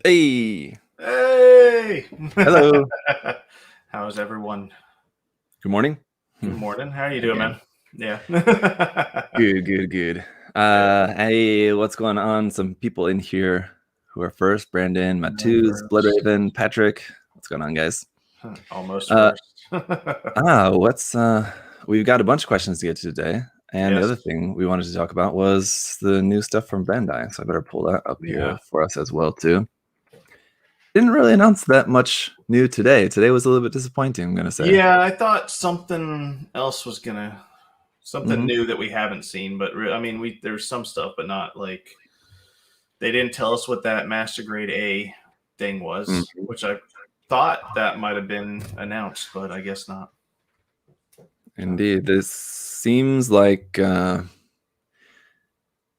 Hey, Hey! hello. How's everyone? Good morning. Good morning. How are you doing, Again. man? Yeah. Good. Yeah. Hey, what's going on? Some people in here who are first. Brandon, Matthews, First. Bloodraven, Patrick. What's going on, guys? Almost Uh, first. what's we've got a bunch of questions to get to today. And the Yes. other thing we wanted to talk about was the new stuff from Bandai. So I better pull that up Yeah. here for us as well, too. Didn't really announce that much new today. Today was a little bit disappointing, I'm gonna say. Yeah, I thought something else was gonna something Mhm. new that we haven't seen, but I mean, there's some stuff, but not like they didn't tell us what that Master Grade A thing was, Mhm. which I thought that might have been announced, but I guess not. Indeed, this seems like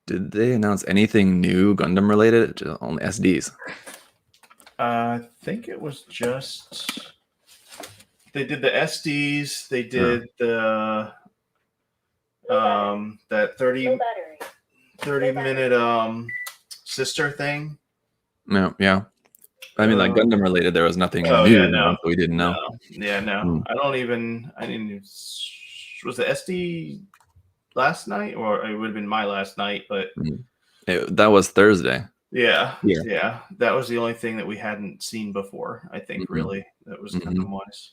did they announce anything new Gundam related? Just only SDs. I think it was just they did the SDs. They Yeah. did the that 30 minute sister thing. Yeah. I mean, like Gundam related, there was nothing Oh new yeah, no, announced that we didn't no, know. yeah, no. Mm. I didn't. Was the SD last night, or it would have been my last night? But Mm. That was Thursday. yeah, Yeah. yeah, that was the only thing that we hadn't seen before. I think hmm really that was hmm Gundam wise.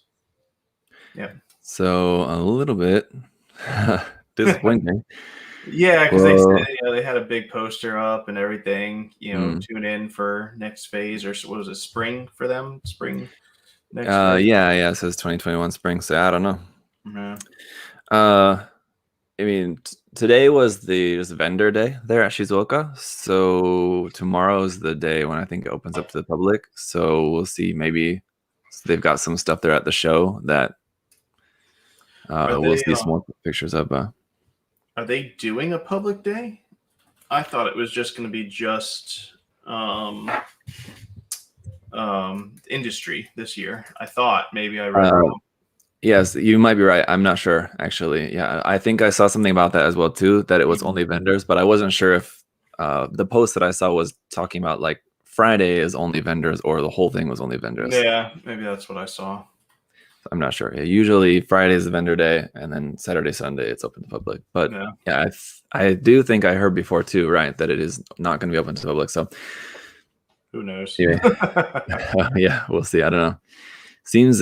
Yeah. So a little bit disappointing. Yeah, because they said, Well, they had a big poster up and everything. mm, Tune in for next phase, or what was it, spring for them? Spring next phase. yeah. It says 2021 spring. So I don't know. Yeah. Uh, I mean, today was the vendor day there at Shizuoka. So tomorrow is the day when I think it opens up to the public. So we'll see. Maybe they've got some stuff there at the show that Are we'll they see some more pictures of. are they doing a public day? I thought it was just going to be just industry this year. I thought maybe I read Uh, wrong. yes, you might be right. I'm not sure actually. Yeah, I think I saw something about that as well too. That it was only vendors, but I wasn't sure if the post that I saw was talking about like Friday is only vendors or the whole thing was only vendors. Yeah, maybe that's what I saw. I'm not sure. Yeah, usually Friday is the vendor day, and then Saturday, Sunday it's open to public. But Yeah. yeah, I do think I heard before too, right, that it is not going to be open to the public. So Who knows? anyway, yeah, we'll see. I don't know. Seems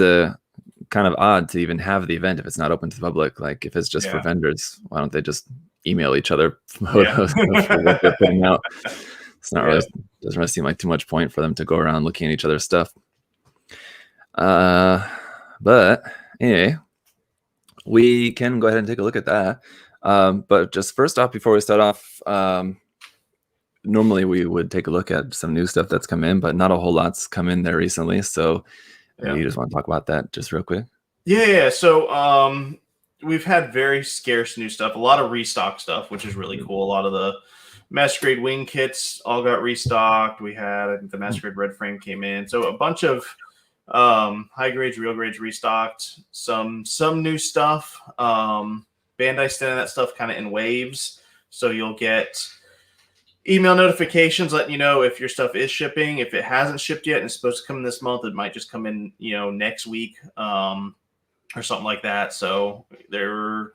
kind of odd to even have the event if it's not open to the public. Like if it's just for Yeah. vendors, why don't they just email each other Yeah. photos of what they're putting out? It's not Yeah. really doesn't really seem like too much point for them to go around looking at each other's stuff. But anyway, we can go ahead and take a look at that. But just first off, before we start off, normally we would take a look at some new stuff that's come in, but not a whole lot's come in there recently. So maybe Yeah. you just want to talk about that just real quick. Yeah. So we've had very scarce new stuff, a lot of restock stuff, which is really cool. A lot of the Master Grade wing kits all got restocked. We had, I think, the Master Grade red frame came in. So a bunch of high grades, real grades restocked. Some new stuff. Bandai sending that stuff kind of in waves. So you'll get email notifications letting you know if your stuff is shipping. If it hasn't shipped yet and it's supposed to come in this month, it might just come in, next week. Or something like that. So they're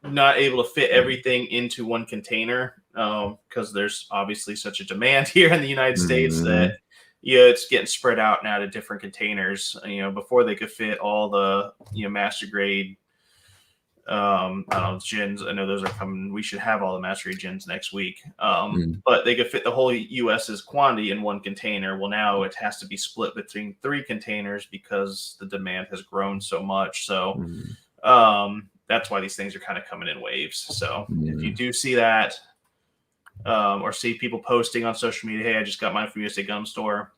not able to fit everything into one container because there's obviously such a demand here in the United States that it's getting spread out now to different containers. Before they could fit all the master grade. I don't know, gins. I know those are coming. We should have all the master grade gins next week. But they could fit the whole US's quantity in one container. Well, now it has to be split between 3 containers because the demand has grown so much. So that's why these things are kind of coming in waves. So if you do see that or see people posting on social media, hey, I just got mine from USA Gundam Store.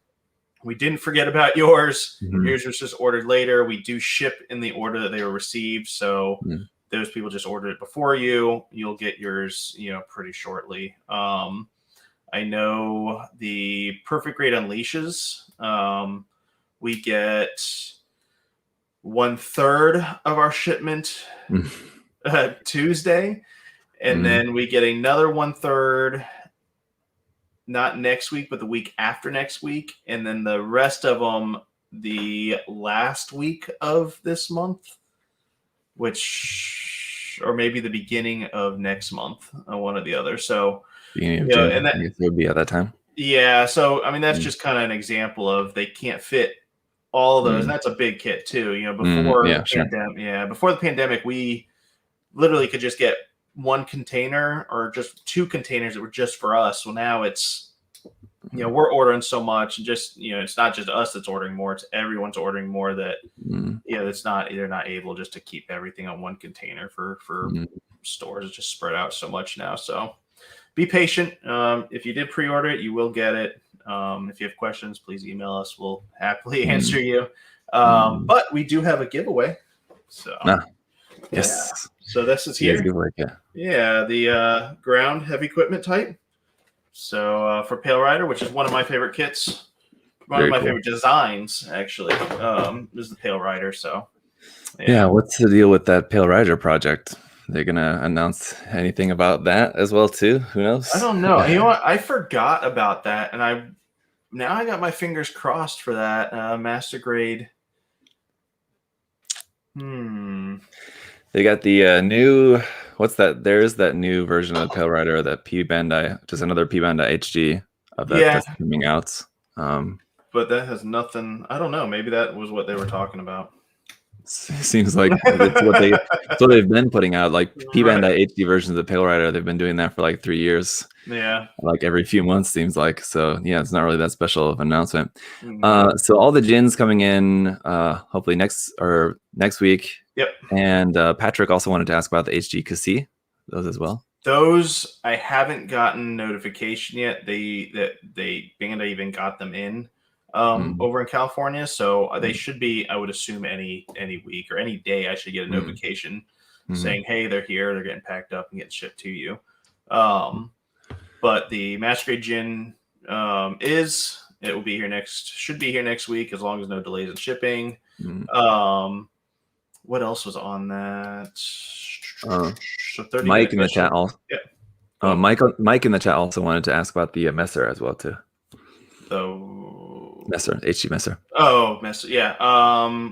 We didn't forget about yours. Yours was just ordered later. We do ship in the order that they were received. So those people just ordered it before you. You'll get yours, pretty shortly. I know the Perfect Grade Unleashes. We get 1/3 of our shipment Tuesday, and then we get another 1/3 not next week, but the week after next week, and then the rest of them the last week of this month, or maybe the beginning of next month, one or the other. So beginning of June, and that would be at that time. Yeah, so I mean that's just kind of an example of they can't fit all of those, and that's a big kit too. Before before the pandemic, we literally could just get one container or just two containers that were just for us. Well, now it's we're ordering so much, and just it's not just us that's ordering more; it's everyone's ordering more. That it's not they're not able just to keep everything on one container for stores. It's just spread out so much now. So be patient. If you did pre-order it, you will get it. If you have questions, please email us. We'll happily answer you. But we do have a giveaway. So yes. So this is here. The ground heavy equipment type. So for Pale Rider, which is one of my favorite kits, one of my favorite designs, actually, is the Pale Rider. So what's the deal with that Pale Rider project? They're gonna announce anything about that as well too? Who knows? I don't know. You know what? I forgot about that, and I got my fingers crossed for that master grade. They got the new. What's that? There's that new version of the Pale Rider, that P-Bandai, just another P-Bandai HD of that that's coming out. But that has nothing. I don't know. Maybe that was what they were talking about. Seems like it's what they've been putting out, like P-Bandai HD versions of the Pale Rider. They've been doing that for like 3 years. Yeah, like every few months seems like. So it's not really that special of an announcement. So all the Jins coming in hopefully next week. Yep. And Patrick also wanted to ask about the HD Kasi, those as well. Those I haven't gotten notification yet. Bandai even got them in over in California, so they should be. I would assume any week or any day I should get a notification saying, "Hey, they're here. They're getting packed up and getting shipped to you." But the Master Grade Jin will be here should be here next week, as long as no delays in shipping. What else was on that? So Mike in the chat also. Yeah. Mike in the chat also wanted to ask about the Messer as well too. The Messer, HD Messer. Oh, Messer. Yeah.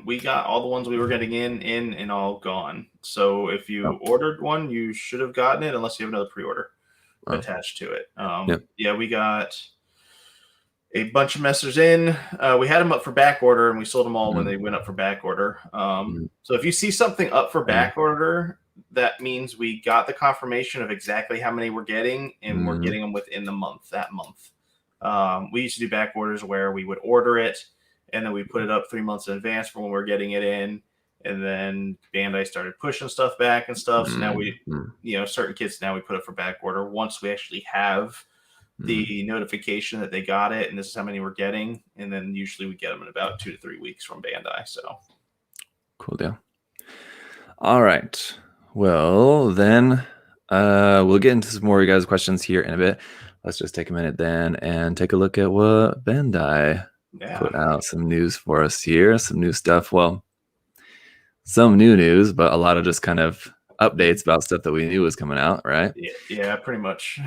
We got all the ones we were getting in and all gone. So if you ordered one, you should have gotten it, unless you have another pre-order attached to it. Yeah, we got a bunch of Messers in. We had them up for back order, and we sold them all when they went up for back order. So if you see something up for back order, that means we got the confirmation of exactly how many we're getting, and we're getting them within that month. We used to do back orders where we would order it, and then we put it up 3 months in advance for when we're getting it in. And then Bandai started pushing stuff back and stuff. So now we, certain kits now we put it for back order once we actually have the notification that they got it, and this is how many we're getting. And then usually we get them in about 2 to 3 weeks from Bandai. So cool deal. All right. Well, then we'll get into some more of you guys' questions here in a bit. Let's just take a minute then and take a look at what Bandai put out. Some news for us here, some new stuff. Well, some new news, but a lot of just kind of updates about stuff that we knew was coming out, right? Yeah, pretty much.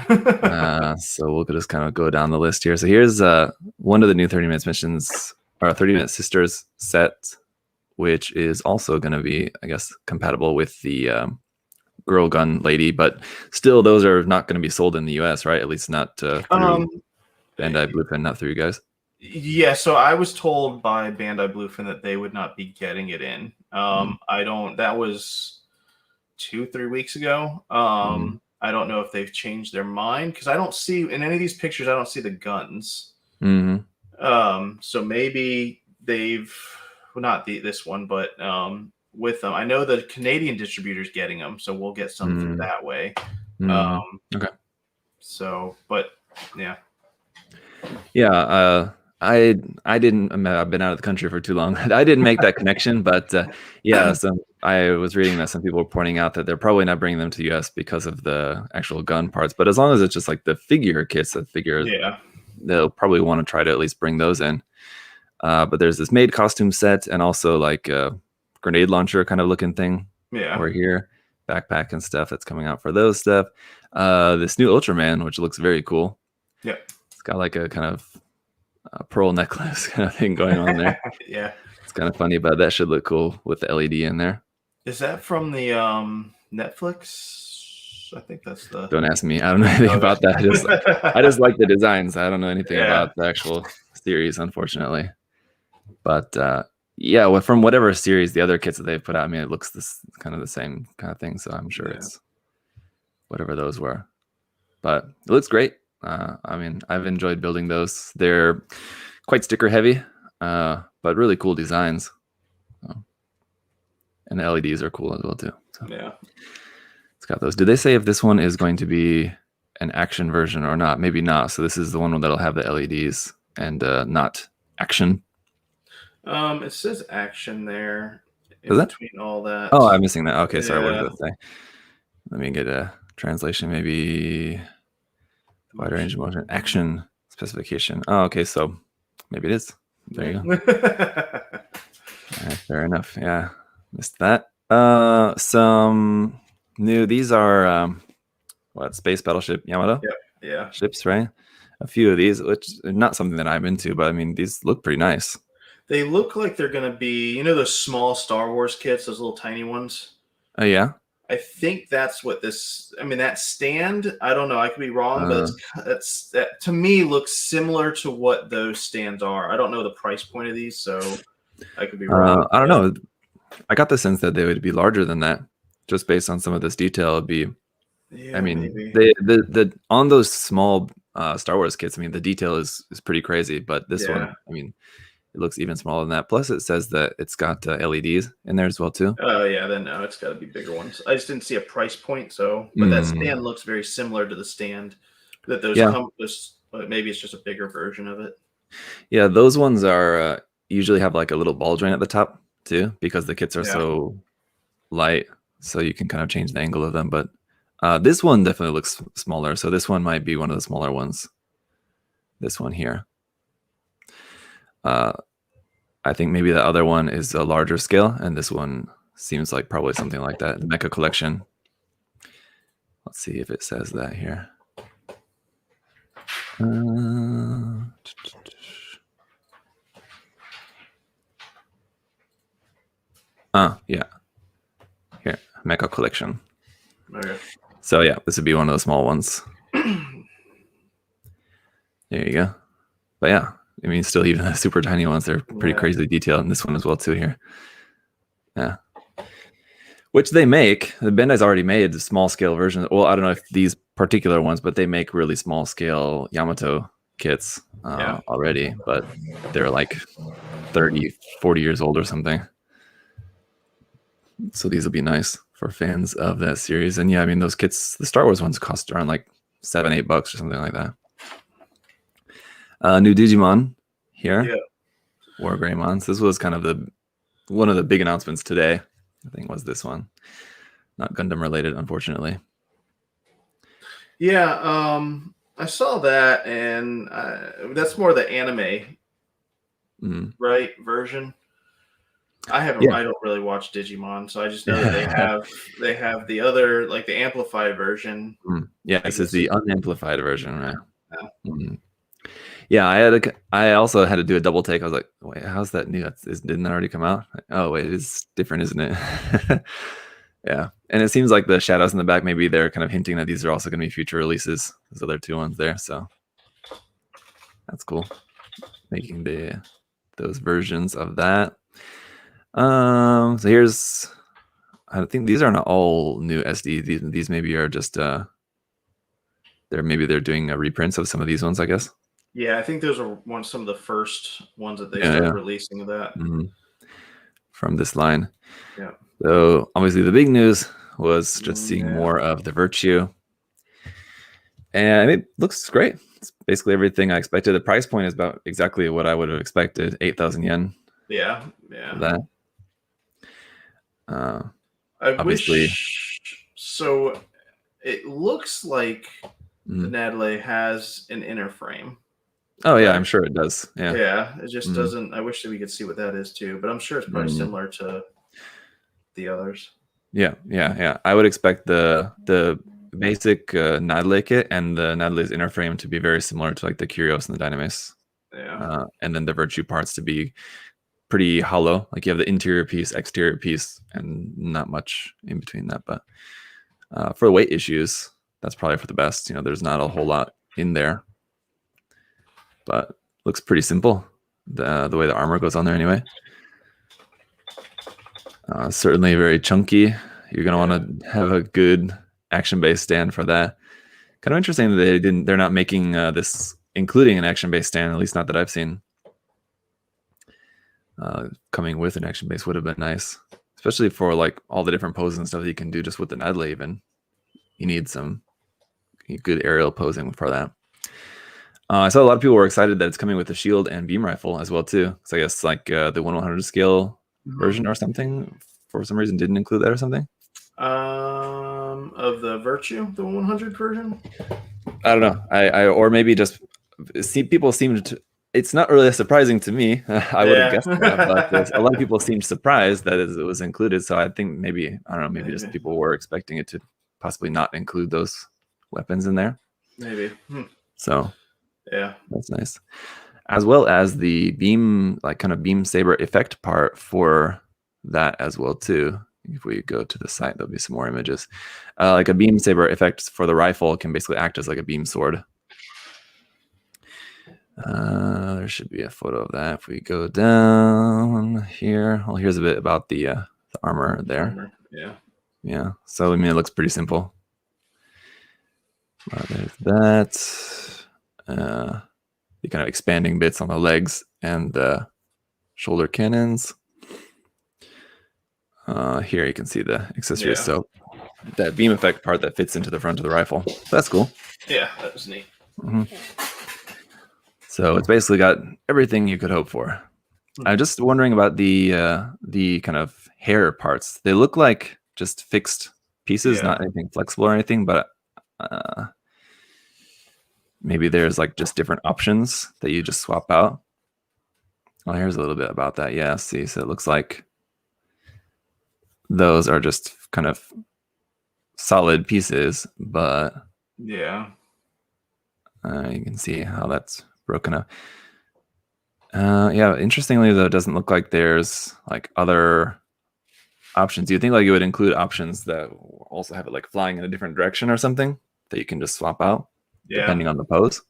So we'll just kind of go down the list here. So here's one of the new 30 Minutes Missions, or 30 Minute Sisters set, which is also going to be, I guess, compatible with the Girl Gun Lady, but still those are not going to be sold in the US, right? At least not through Bandai Bluefin, not through you guys. Yeah, so I was told by Bandai Bluefin that they would not be getting it in. That was 2-3 weeks ago. I don't know if they've changed their mind, because I don't see in any of these pictures, I don't see the guns. So maybe they've, well, not this one, but with them. I know the Canadian distributor's getting them, so we'll get some through that way. Okay. So, but yeah. Yeah, I didn't. I've been out of the country for too long. I didn't make that connection, but yeah. So I was reading that some people were pointing out that they're probably not bringing them to the US because of the actual gun parts. But as long as it's just like the figure kits, they'll probably want to try to at least bring those in. But there's this maid costume set, and also like a grenade launcher kind of looking thing. Over here, backpack and stuff that's coming out for those stuff. This new Ultraman, which looks very cool. Yeah. got like a kind of pearl necklace kind of thing going on there. Yeah. It's kind of funny, but that should look cool with the LED in there. Is that from the Netflix? I think that's the. Don't ask me. I don't know anything about that. I just like the designs. I don't know anything about the actual series, unfortunately. But yeah, well, from whatever series the other kits that they've put out, I mean, it looks kind of the same kind of thing. So I'm sure it's whatever those were. But it looks great. I mean, I've enjoyed building those. They're quite sticker heavy, but really cool designs. And the LEDs are cool as well too. So. Yeah. It's got those. Did they say if this one is going to be an action version or not? Maybe not. So this is the one that'll have the LEDs and not action. It says action there in between all that. Oh, I'm missing that. Okay, sorry. What does it say? Let me get a translation. Maybe wide range of motion action specification. Oh, okay. So maybe it is. There you go. Right, fair enough. Yeah, missed that. Some new. These are what, space battleship Yamato? Yeah. Ships, right? A few of these, which are not something that I'm into, but I mean, these look pretty nice. They look like they're going to be, those small Star Wars kits, those little tiny ones. Oh, yeah? I think that's what that stand, I don't know, I could be wrong, but that to me looks similar to what those stands are. I don't know the price point of these, so I could be wrong. I don't know. I got the sense that they would be larger than that, just based on some of this detail. It'd be, I mean, the on those small Star Wars kits, I mean, the detail is pretty crazy, but this one, I mean, it looks even smaller than that. Plus, it says that it's got LEDs in there as well too. Oh yeah, then no, it's got to be bigger ones. I just didn't see a price point, so but that stand looks very similar to the stand that those come. But maybe it's just a bigger version of it. Yeah, those ones are usually have like a little ball joint at the top too, because the kits are so light, so you can kind of change the angle of them. But this one definitely looks smaller, so this one might be one of the smaller ones. This one here. I think maybe the other one is a larger scale, and this one seems like probably something like that. The Mecha Collection. Let's see if it says that here. Yeah. Here, Mecha Collection. Okay. So yeah, this would be one of the small ones. There you go. But yeah. I mean, still, even the super tiny ones, they're pretty crazy detailed, and this one as well too here. Yeah, which they make. The Bandai's already made the small scale version. Well, I don't know if these particular ones, but they make really small scale Yamato kits already. But they're like 30, 40 years old or something. So these will be nice for fans of that series. And yeah, I mean, those kits, the Star Wars ones, cost around like $7-8 or something like that. New Digimon here, War Greymons. This was kind of one of the big announcements today. I think was this one, not Gundam related, unfortunately. Yeah, I saw that, and that's more the anime, right, version. I don't really watch Digimon, so I just know that they have the other, like the amplified version. Yeah, this is the unamplified version, right? Yeah, I also had to do a double take. I was like, wait, how's that new? Didn't that already come out? Oh, wait, it's different, isn't it? Yeah. And it seems like the shadows in the back, maybe they're kind of hinting that these are also going to be future releases. Those other two ones there. So that's cool. Making those versions of that. So here's, I think these are not all new SD. These maybe are just, they're doing reprints of some of these ones, I guess. Yeah, I think those are some of the first ones that they started releasing of that. From this line. Yeah. So obviously the big news was just seeing more of the Virtue. And it looks great. It's basically everything I expected. The price point is about exactly what I would have expected, 8,000 yen. Yeah. That. Obviously. So it looks like the Natalie has an inner frame. Oh yeah, I'm sure it does. Yeah, it just doesn't. I wish that we could see what that is too, but I'm sure it's probably similar to the others. Yeah. I would expect the basic Nadle kit, and the Nadle's inner frame to be very similar to like the Curios and the Dynamis. Yeah. And then the Virtue parts to be pretty hollow. Like you have the interior piece, exterior piece, and not much in between that. But for weight issues, that's probably for the best. There's not a whole lot in there, but looks pretty simple. The way the armor goes on there, anyway. Certainly very chunky. You're gonna want to have a good action-based stand for that. Kind of interesting that they're not making this including an action-based stand, at least not that I've seen. Coming with an action base would have been nice, especially for like all the different poses and stuff that you can do just with the Nadle. Even you need some good aerial posing for that. I saw a lot of people were excited that it's coming with the shield and beam rifle as well too. So I guess like the 1/100 scale version or something for some reason didn't include that or something. Of the Virtue, the 100 version. I don't know. I or maybe just people seem to. It's not really surprising to me. I would have guessed that, but a lot of people seemed surprised that it was included. So I think maybe just people were expecting it to possibly not include those weapons in there. Maybe. So yeah, that's nice. As well as the beam, like kind of beam saber effect part for that as well too. If we go to the site, there'll be some more images. Like a beam saber effect for the rifle can basically act as like a beam sword. There should be a photo of that. If we go down here, well, here's a bit about the armor there. Yeah. So I mean, it looks pretty simple. There's that. The kind of expanding bits on the legs and the shoulder cannons. Here you can see the accessories. So that beam effect part that fits into the front of the rifle. So that's cool. Yeah, that was neat. So it's basically got everything you could hope for. I'm just wondering about the kind of hair parts. They look like just fixed pieces, not anything flexible or anything, but maybe there's like just different options that you just swap out. Well, here's a little bit about that. Yeah, see, so it looks like those are just kind of solid pieces, but you can see how that's broken up. Yeah, interestingly though, it doesn't look like there's like other options. You think like it would include options that also have it like flying in a different direction or something that you can just swap out depending on the pose,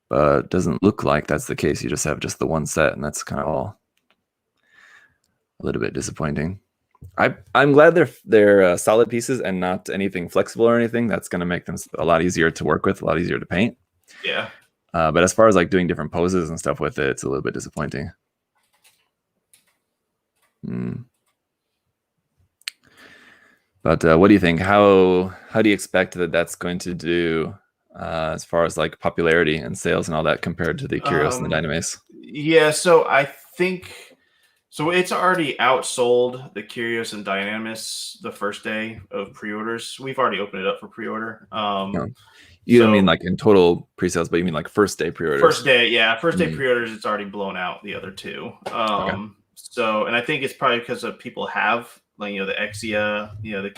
but it doesn't look like that's the case. You just have just the one set, and that's kind of all a little bit disappointing. I'm glad they're solid pieces and not anything flexible or anything. That's going to make them a lot easier to work with, a lot easier to paint. Yeah. But as far as like doing different poses and stuff with it, it's a little bit disappointing. But what do you think? How do you expect that that's going to do as far as like popularity and sales and all that compared to the Curios and the Dynamis? Yeah, so I think it's already outsold the Curios and Dynamis the first day of pre-orders. We've already opened it up for pre-order. You don't mean like in total pre-sales, but you mean like first day pre-orders? First day, yeah. First day pre-orders, it's already blown out the other two. So, and I think it's probably because of people have like, the Exia, the other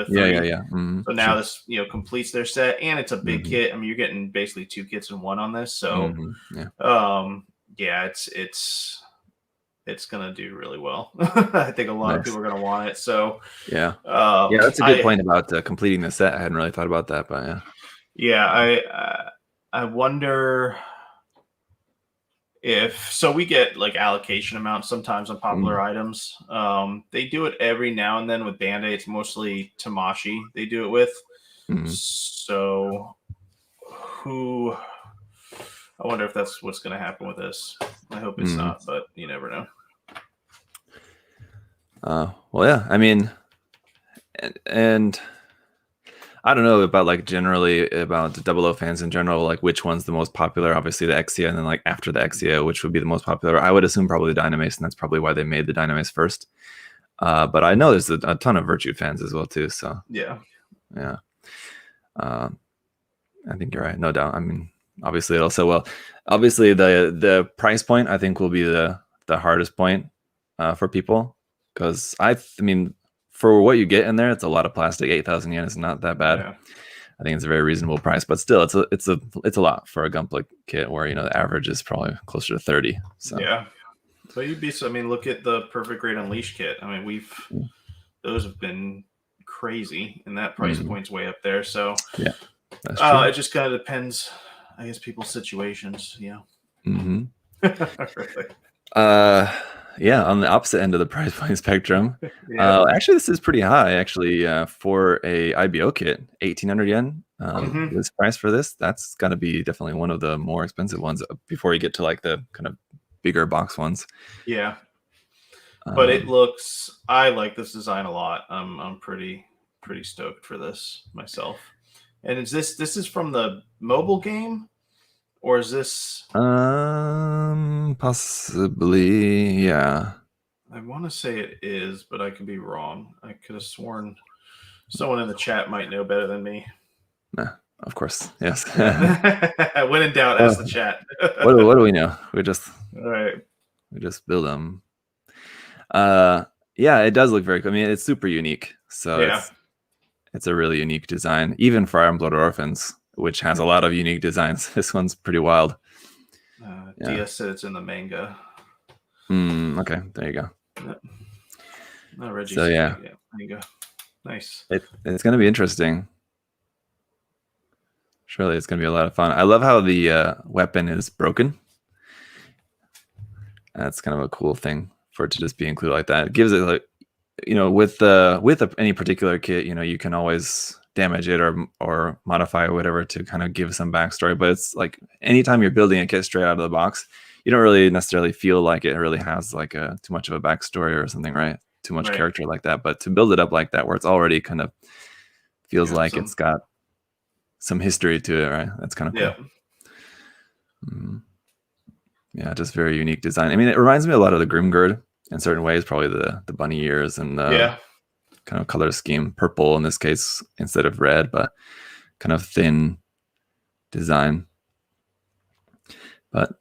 three. So now this, completes their set, and it's a big kit. I mean, you're getting basically two kits in one on this. So, it's gonna do really well. I think a lot of people are gonna want it. So yeah, that's a good point about completing the set. I hadn't really thought about that, but I wonder if we get like allocation amounts sometimes on popular items. They do it every now and then with Bandai. It's mostly Tamashi they do it with. So I wonder if that's what's going to happen with this. I hope it's not, but you never know. Well, yeah, I mean, and I don't know about like generally about the 00 fans in general, like which one's the most popular. Obviously the Exia, and then like after the Exia, which would be the most popular. I would assume probably the Dynamis, and that's probably why they made the Dynamis first. But I know there's a ton of Virtue fans as well too. So yeah. I think you're right, no doubt. I mean, obviously it'll sell well. Obviously the price point I think will be the hardest point for people, because I mean for what you get in there, it's a lot of plastic. 8,000 yen is not that bad. Yeah. I think it's a very reasonable price, but still, it's a lot for a Gunpla kit where the average is probably closer to 30. So yeah, but you'd be. I mean, look at the Perfect Grade Unleashed kit. I mean, those have been crazy, and that price point's way up there. So yeah, that's true. It just kind of depends, I guess, people's situations. Yeah. Yeah, on the opposite end of the price point spectrum. Yeah. Actually, this is pretty high. Actually, for a IBO kit, 1,800 yen. This price for this, that's got to be definitely one of the more expensive ones before you get to like the kind of bigger box ones. Yeah. But it looks. I like this design a lot. I'm pretty stoked for this myself. And is this is from the mobile game, or is this? Possibly, yeah. I want to say it is, but I could be wrong. I could have sworn someone in the chat might know better than me. Nah, of course, yes. When in doubt, ask the chat. what do we know? All right. We just build them. Yeah, it does look very cool. I mean, it's super unique. So yeah. it's a really unique design, even for Iron Blood Orphans, which has a lot of unique designs. This one's pretty wild. DS said it's in the manga. Okay, there you go. No, Reggie. So yeah, manga. Nice. It's going to be interesting. Surely it's going to be a lot of fun. I love how the weapon is broken. That's kind of a cool thing for it to just be included like that. It gives it like, with any particular kit, you can always damage it or modify or whatever to kind of give some backstory. But it's like anytime you're building a kit straight out of the box, you don't really necessarily feel like it really has like too much of a backstory or something, right? Too much character like that. But to build it up like that, where it's already kind of feels like it's got some history to it, right? That's kind of cool. Yeah. Yeah, just very unique design. I mean, it reminds me a lot of the Grimgird in certain ways, probably the bunny ears and the kind of color scheme, purple in this case instead of red, but kind of thin design. But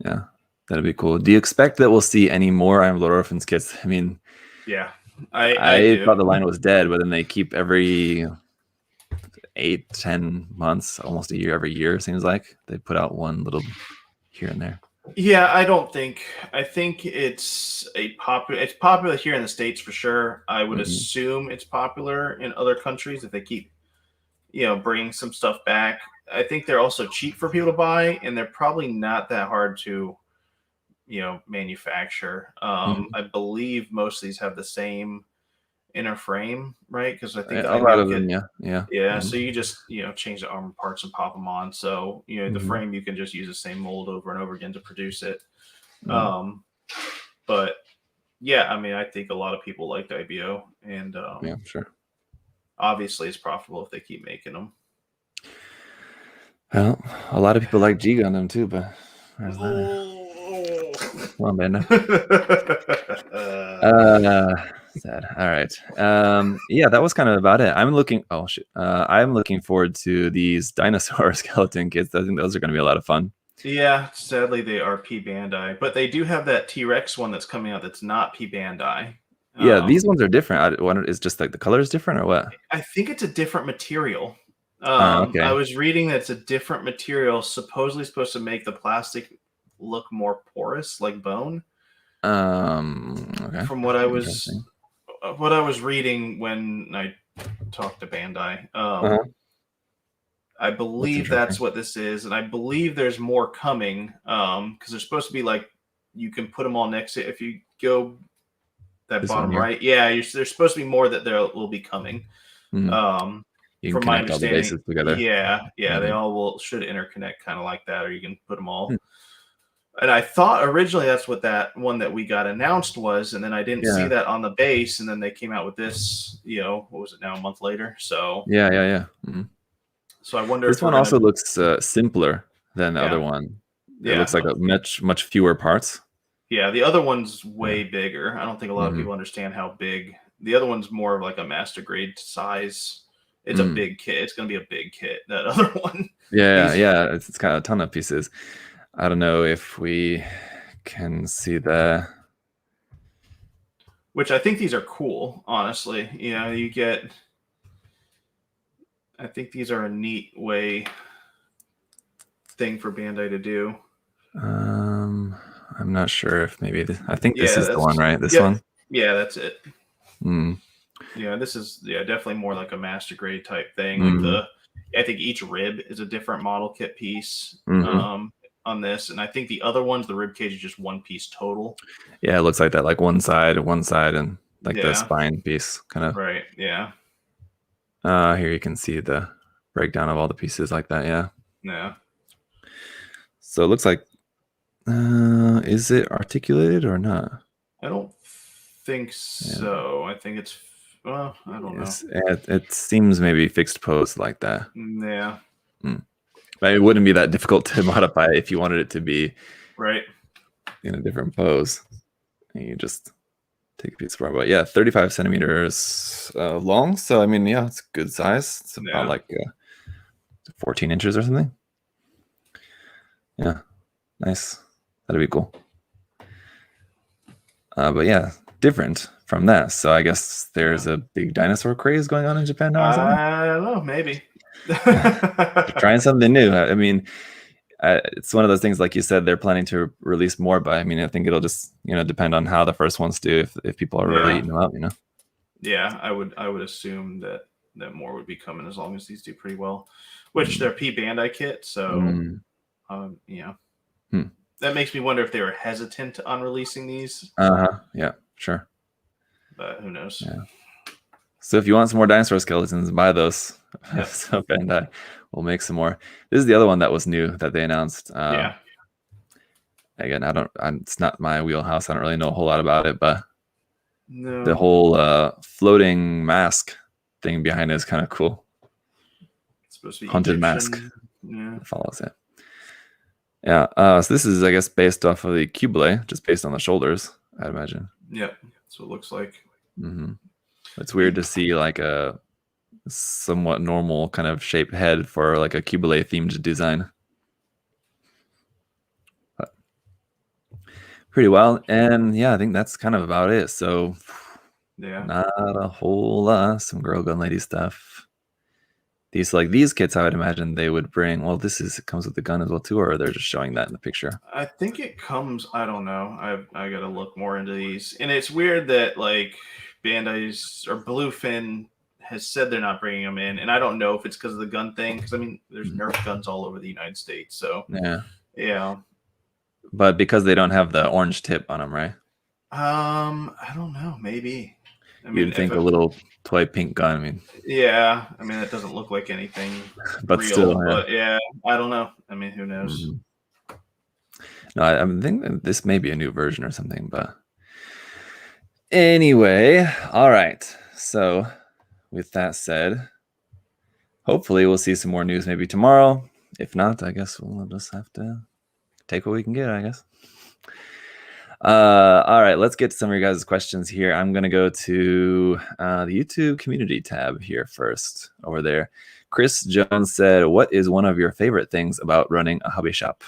yeah, that'd be cool. Do you expect that we'll see any more Iron Blood Orphans kits? I mean, yeah, I thought the line was dead, but then they keep every 8-10 months, almost a year, every year, it seems like they put out one little here and there. Yeah, I think it's popular here in the States for sure. I would assume it's popular in other countries if they keep, bringing some stuff back. I think they're also cheap for people to buy, and they're probably not that hard to, manufacture. I believe most of these have the same inner frame, right? Because I think a lot of them, yeah. So you just change the armor parts and pop them on. So the frame, you can just use the same mold over and over again to produce it. But yeah, I mean, I think a lot of people like the IBO, and yeah, sure. Obviously, it's profitable if they keep making them. Well, a lot of people like G Gundam too, but come on, Banda. Sad. All right. Yeah, that was kind of about it. I'm looking forward to these dinosaur skeleton kits. I think those are going to be a lot of fun. Yeah, sadly they are P-Bandai, but they do have that T-Rex one that's coming out that's not P-Bandai. Yeah, these ones are different. Is just like the color is different or what? I think it's a different material. Okay. I was reading that it's a different material, supposedly supposed to make the plastic look more porous, like bone. Okay. From what I was reading when I talked to Bandai, I believe that's what this is, and I believe there's more coming. Because they're supposed to be like you can put them all next to if you go that this bottom right. Yeah, there's supposed to be more that there will be coming. You can connect all the bases together. Yeah, they all should interconnect kind of like that, or you can put them all. And I thought originally that's what that one that we got announced was, and then I didn't see that on the base, and then they came out with this, what was it now, a month later? So yeah. So I wonder this one also looks simpler than the other one. It looks like a much fewer parts. Yeah, the other one's way bigger. I don't think a lot of people understand how big. The other one's more of like a master grade size. It's a big kit. It's going to be a big kit. That other one. Yeah. It's got a ton of pieces. I don't know if we can see the. which I think these are cool, honestly. You know, I think these are a neat thing for Bandai to do. I'm not sure if maybe I think this Yeah, is the one, right? This yep. one. Yeah, that's it. Mm. Yeah, this is definitely more like a master grade type thing. Mm. Like I think each rib is a different model kit piece on this, and I think the other ones, the rib cage is just one piece total. Yeah, it looks like that, like one side, and like the spine piece, kind of. Right. Yeah. Here you can see the breakdown of all the pieces like that. Yeah. Yeah. So it looks like, is it articulated or not? I don't think so. Yeah. I think it's, well, I don't know. It seems maybe fixed pose like that. Yeah. But it wouldn't be that difficult to modify if you wanted it to be right in a different pose. And you just take a piece of rubber. But yeah, 35 centimeters long. So I mean, yeah, it's a good size. It's about like 14 inches or something. Yeah, nice. That'd be cool. But yeah, different from that. So I guess there's a big dinosaur craze going on in Japan now. I don't know, maybe. Trying something new. I mean, it's one of those things, like you said, they're planning to release more, but I mean, I think it'll just, depend on how the first ones do, if people are really eating them up, Yeah, I would assume that more would be coming as long as these do pretty well, which they're P-Bandai kit, so yeah. That makes me wonder if they were hesitant on releasing these. Yeah, sure. But who knows? Yeah. So if you want some more dinosaur skeletons, buy those. Yep. So Bandai will make some more. This is the other one that was new that they announced. Yeah. Again, it's not my wheelhouse. I don't really know a whole lot about it, but the whole floating mask thing behind it is kind of cool. It's supposed to be haunted Egyptian. Mask. Yeah. It follows it. Yeah. So this is, I guess, based off of the Cubile, just based on the shoulders, I'd imagine. Yep. That's what it looks like. Mm-hmm. It's weird to see like a somewhat normal kind of shaped head for like a Cubile themed design. But pretty well. And yeah, I think that's kind of about it. So yeah, not a whole lot. Some Girl Gun Lady stuff. These kits, I would imagine they would bring. Well, it comes with the gun as well too, or they're just showing that in the picture. I think it comes. I don't know. I got to look more into these. And it's weird that like Bandai's or Bluefin has said they're not bringing them in, and I don't know if it's because of the gun thing. Because I mean, there's Nerf guns all over the United States, so yeah. But because they don't have the orange tip on them, right? I don't know. Maybe. I mean, you'd think a little toy pink gun. I mean, yeah. I mean, that doesn't look like anything but real. Still, but yeah, I don't know. I mean, who knows? Mm-hmm. No, I think that this may be a new version or something. But anyway, all right. So with that said, hopefully we'll see some more news maybe tomorrow. If not, I guess we'll just have to take what we can get, I guess. All right, let's get to some of your guys' questions here. I'm going to go to the YouTube community tab here first over there. Chris Jones said, what is one of your favorite things about running a hobby shop?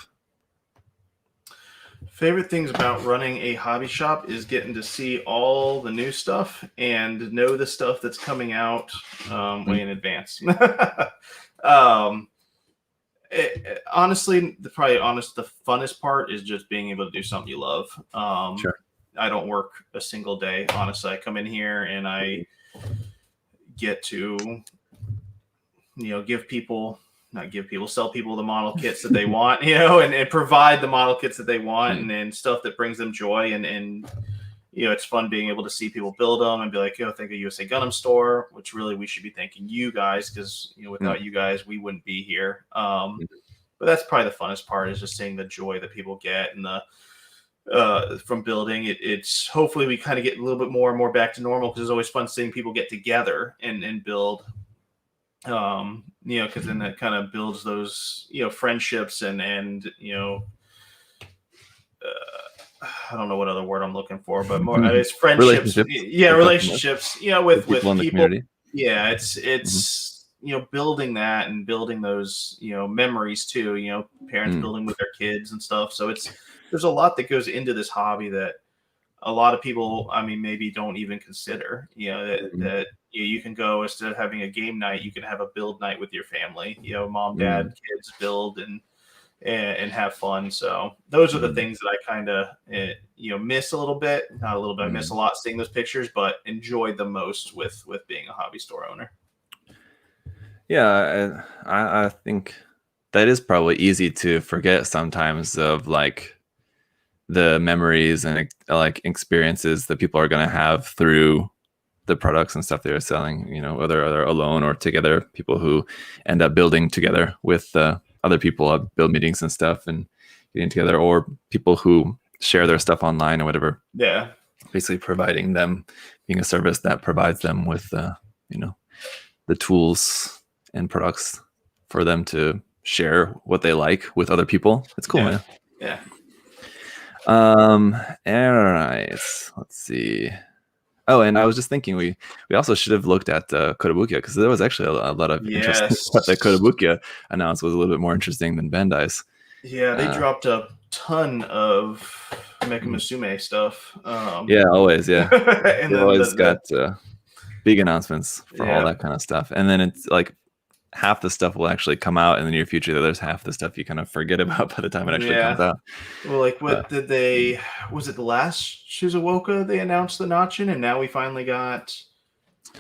Favorite things about running a hobby shop is getting to see all the new stuff and know the stuff that's coming out way in advance. Honestly, the funnest part is just being able to do something you love. Sure. I don't work a single day. Honestly, I come in here and I get to, sell people the model kits that they want, and provide the model kits that they want and stuff that brings them joy. And it's fun being able to see people build them and be like, thank you, USA Gundam Store, which really we should be thanking you guys because, without you guys, we wouldn't be here. But that's probably the funnest part is just seeing the joy that people get and from building. It's hopefully we kind of get a little bit more and more back to normal because it's always fun seeing people get together and build, because then that kind of builds those, friendships and I don't know what other word I'm looking for, but more it's friendships. Relationships. With people. Community. Yeah, it's building that and building those memories too. Parents building with their kids and stuff. So there's a lot that goes into this hobby that a lot of people, I mean, maybe don't even consider, Mhm. that you can go, instead of having a game night, you can have a build night with your family, mom, dad, Mm. kids build and have fun. So those are the Mm. things that I kind of, miss a little bit, not a little bit, I miss a Mm. lot seeing those pictures, but enjoyed the most with being a hobby store owner. Yeah, I think that is probably easy to forget sometimes of like the memories and like experiences that people are going to have through the products and stuff they're selling, whether they're alone or together, people who end up building together with other people at build meetings and stuff and getting together, or people who share their stuff online or whatever, Yeah. basically providing them, being a service that provides them with, the tools and products for them to share what they like with other people. It's cool, Yeah. man. Yeah. All right, let's see. Oh, and I was just thinking we also should have looked at Kotobukiya, because there was actually a lot of interesting Yes. stuff that Kotobukiya announced was a little bit more interesting than Bandai's. Yeah, they Uh, dropped a ton of Mecha mm, Musume stuff. yeah, always, yeah. And They've then always got big announcements for all yeah, that kind of stuff, and then it's like half the stuff will actually come out in the near future. There's half the stuff you kind of forget about by the time it actually comes yeah. out. Well, like, But what did they? Was it the last Shizuoka they announced the Notchin, and now we finally got.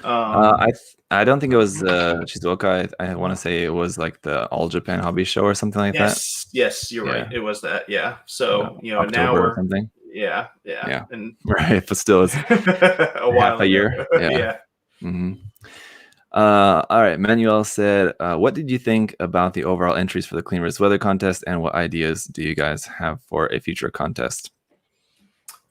uh, Um, I th- I don't think it was Shizuoka. I want to say it was like the All Japan Hobby Show or something like that. yes, yes, you're right. Yeah, It was that. Yeah. So now October or we're something. yeah, Yeah, and right. But still, it's a half while a ago. year. Yeah. Yeah. Hmm. All right. Manuel said, "What did you think about the overall entries for the Clean Risk Weather contest, and what ideas do you guys have for a future contest?"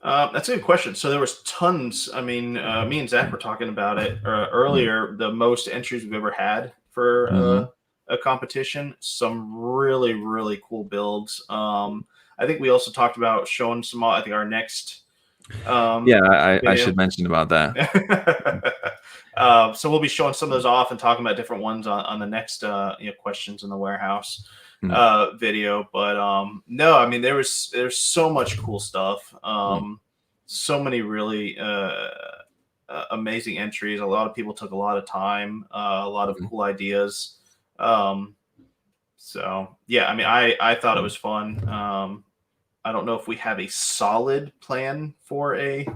That's a good question. So there was tons. I mean, me and Zach were talking about it Mm-hmm. earlier. The most entries we've ever had for Mm-hmm. a competition. Some really, really cool builds. I think we also talked about showing some. I think our next Yeah, I video. should mention about that. So we'll be showing some of those off and talking about different ones on the next questions in the warehouse Mm-hmm. video. But no, I mean there's so much cool stuff. So many really amazing entries. A lot of people took a lot of time, a lot of cool ideas. Um, so yeah, I mean I thought it was fun. I don't know if we have a solid plan for a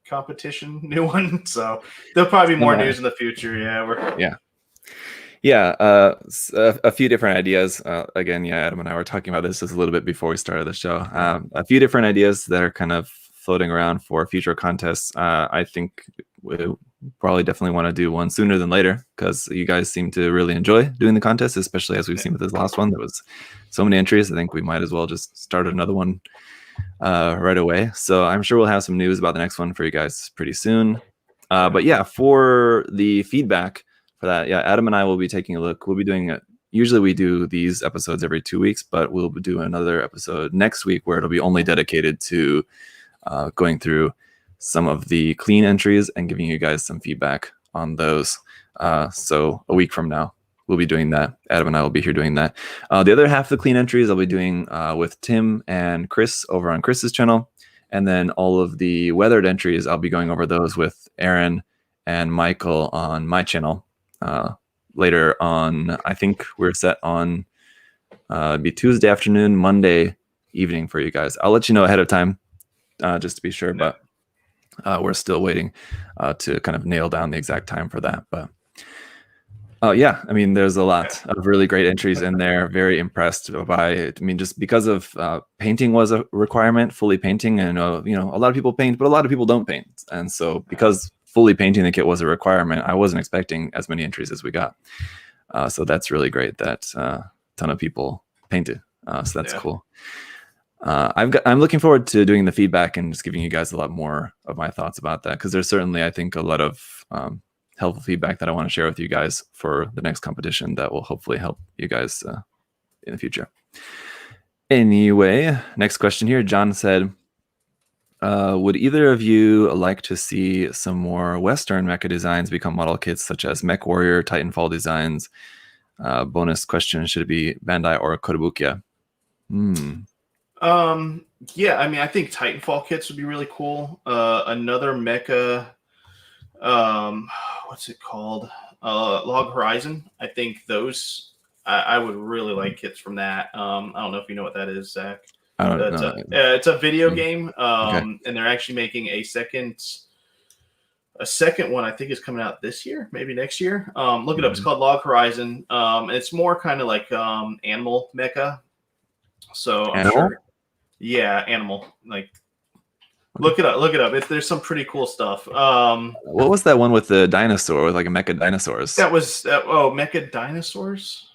competition new one, so there'll probably be more news in the future. Yeah. Yeah, a few different ideas. Again, yeah, Adam and I were talking about this just a little bit before we started the show. A few different ideas that are kind of floating around for future contests. I think we probably definitely want to do one sooner than later, because you guys seem to really enjoy doing the contest, especially as we've seen with this last one. There was so many entries. I think we might as well just start another one right away. So I'm sure we'll have some news about the next one for you guys pretty soon. But yeah, for the feedback for that, yeah, Adam and I will be taking a look. We'll be doing it. Usually we do these episodes every 2 weeks, but we'll do another episode next week where it'll be only dedicated to going through some of the clean entries and giving you guys some feedback on those. So a week from now, we'll be doing that. Adam and I will be here doing that. The other half of the clean entries I'll be doing with Tim and Chris over on Chris's channel. And then all of the weathered entries, I'll be going over those with Aaron and Michael on my channel. Later on, I think we're set on be Tuesday afternoon, Monday evening for you guys. I'll let you know ahead of time just to be sure, but we're still waiting to kind of nail down the exact time for that. But yeah, I mean, there's a lot of really great entries in there. Very impressed by it. I mean, just because of painting was a requirement, fully painting, and a lot of people paint, but a lot of people don't paint. And so because fully painting the kit was a requirement, I wasn't expecting as many entries as we got. So that's really great that a ton of people painted. So that's cool. I'm looking forward to doing the feedback and just giving you guys a lot more of my thoughts about that, because there's certainly, I think, a lot of helpful feedback that I want to share with you guys for the next competition that will hopefully help you guys in the future. Anyway, next question here. John said, would either of you like to see some more Western mecha designs become model kits, such as Mech Warrior, Titanfall designs? Bonus question, should it be Bandai or Kotobukiya? Yeah, I mean, I think Titanfall kits would be really cool. Another mecha, um, what's it called? Log Horizon. I think those, I would really like kits from that. I don't know if you know what that is, Zach. I don't It's know. it's a video Mm. game, Okay. and they're actually making a second one. I think is coming out this year, maybe next year. Look it up. It's called Log Horizon. And it's more kind of like animal mecha. So I'm Animal? sure. Yeah, animal. Like, look it up. Look it up. There's some pretty cool stuff. What was that one with the dinosaur with like a mecha dinosaurs? That was Mecha Dinosaurs.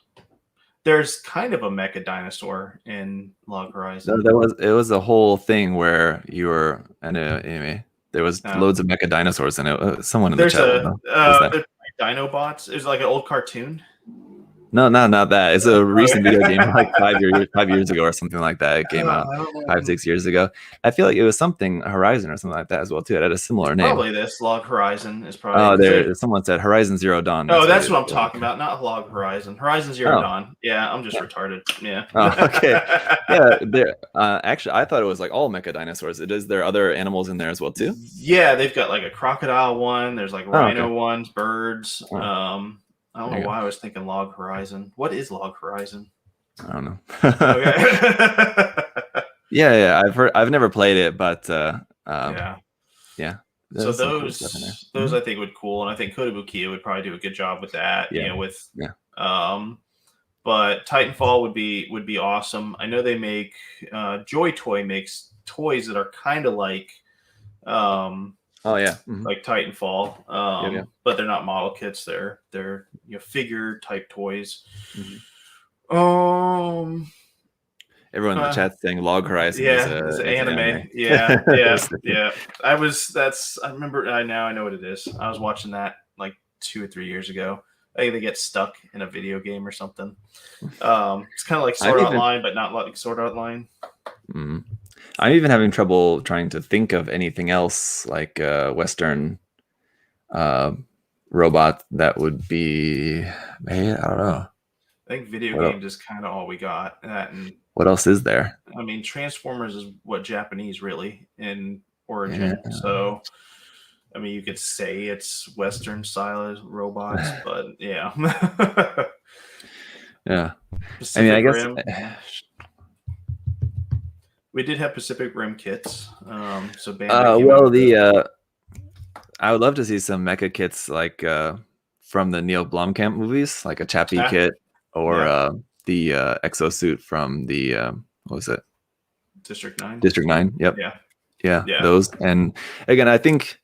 There's kind of a Mecha Dinosaur in Log Horizon. It was a whole thing where you were and anyway, there was loads of mecha dinosaurs in it. Someone in the There's chat will know. What was that? there's Dinobots. It's like an old cartoon. No, not that. It's a recent video game, like 5 years ago or something like that. It came out 5-6 years ago. I feel like it was something Horizon or something like that as well too. It had a similar name. Probably this Log Horizon is probably. Oh, there. Someone said Horizon Zero Dawn. That's what I'm talking about. Not Log Horizon. Horizon Zero Dawn. Yeah, I'm just retarded. Yeah. Oh, okay. Yeah. There. Actually, I thought it was like all mecha dinosaurs. Is there other animals in there as well too? Yeah, they've got like a crocodile one. There's like rhino ones, birds. I don't know why I was thinking Log Horizon. What is Log Horizon? I don't know. Okay. Yeah. I've never played it, but yeah. So There's some cool stuff in there. those I think would cool, and I think Kotobukiya would probably do a good job with that. Yeah. But Titanfall would be awesome. I know they make Joy Toy makes toys that are kind of like like Titanfall, but they're not model kits. They're figure type toys. Everyone in the chat's saying Log Horizon is anime. Yeah. I remember. Now I know what it is. I was watching that like 2 or 3 years ago. I think they get stuck in a video game or something. It's kind of like Sword Art Online, but not like Sword Art Online. I'm even having trouble trying to think of anything else like Western robot that would be. I don't know. I think video games is kind of all we got. And what else is there? I mean, Transformers is what Japanese really in origin. Yeah. So, I mean, you could say it's Western style robots, but yeah. Yeah. Pacific I mean, I guess. We did have Pacific Rim kits. So Bandai I would love to see some mecha kits like from the Neil Blomkamp movies, like a Chappie kit or the exosuit from the what was it? District 9. District 9. Yep. Yeah. Those. And again, I think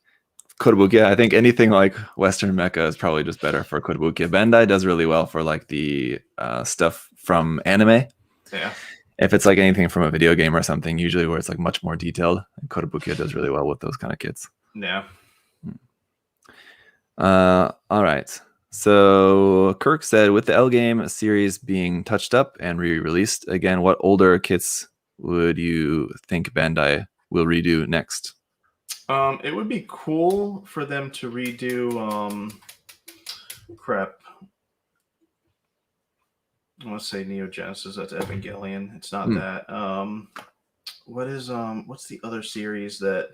Kotobukiya, I think anything like Western mecha is probably just better for Kotobukiya. Bandai does really well for like the stuff from anime. Yeah. If it's like anything from a video game or something, usually where it's like much more detailed, Kotobukiya does really well with those kind of kits. Yeah. All right. So Kirk said, with the L game series being touched up and re-released again, what older kits would you think Bandai will redo next? It would be cool for them to redo crap. I want to say Neo Genesis. That's Evangelion. It's not that. What is what's the other series that?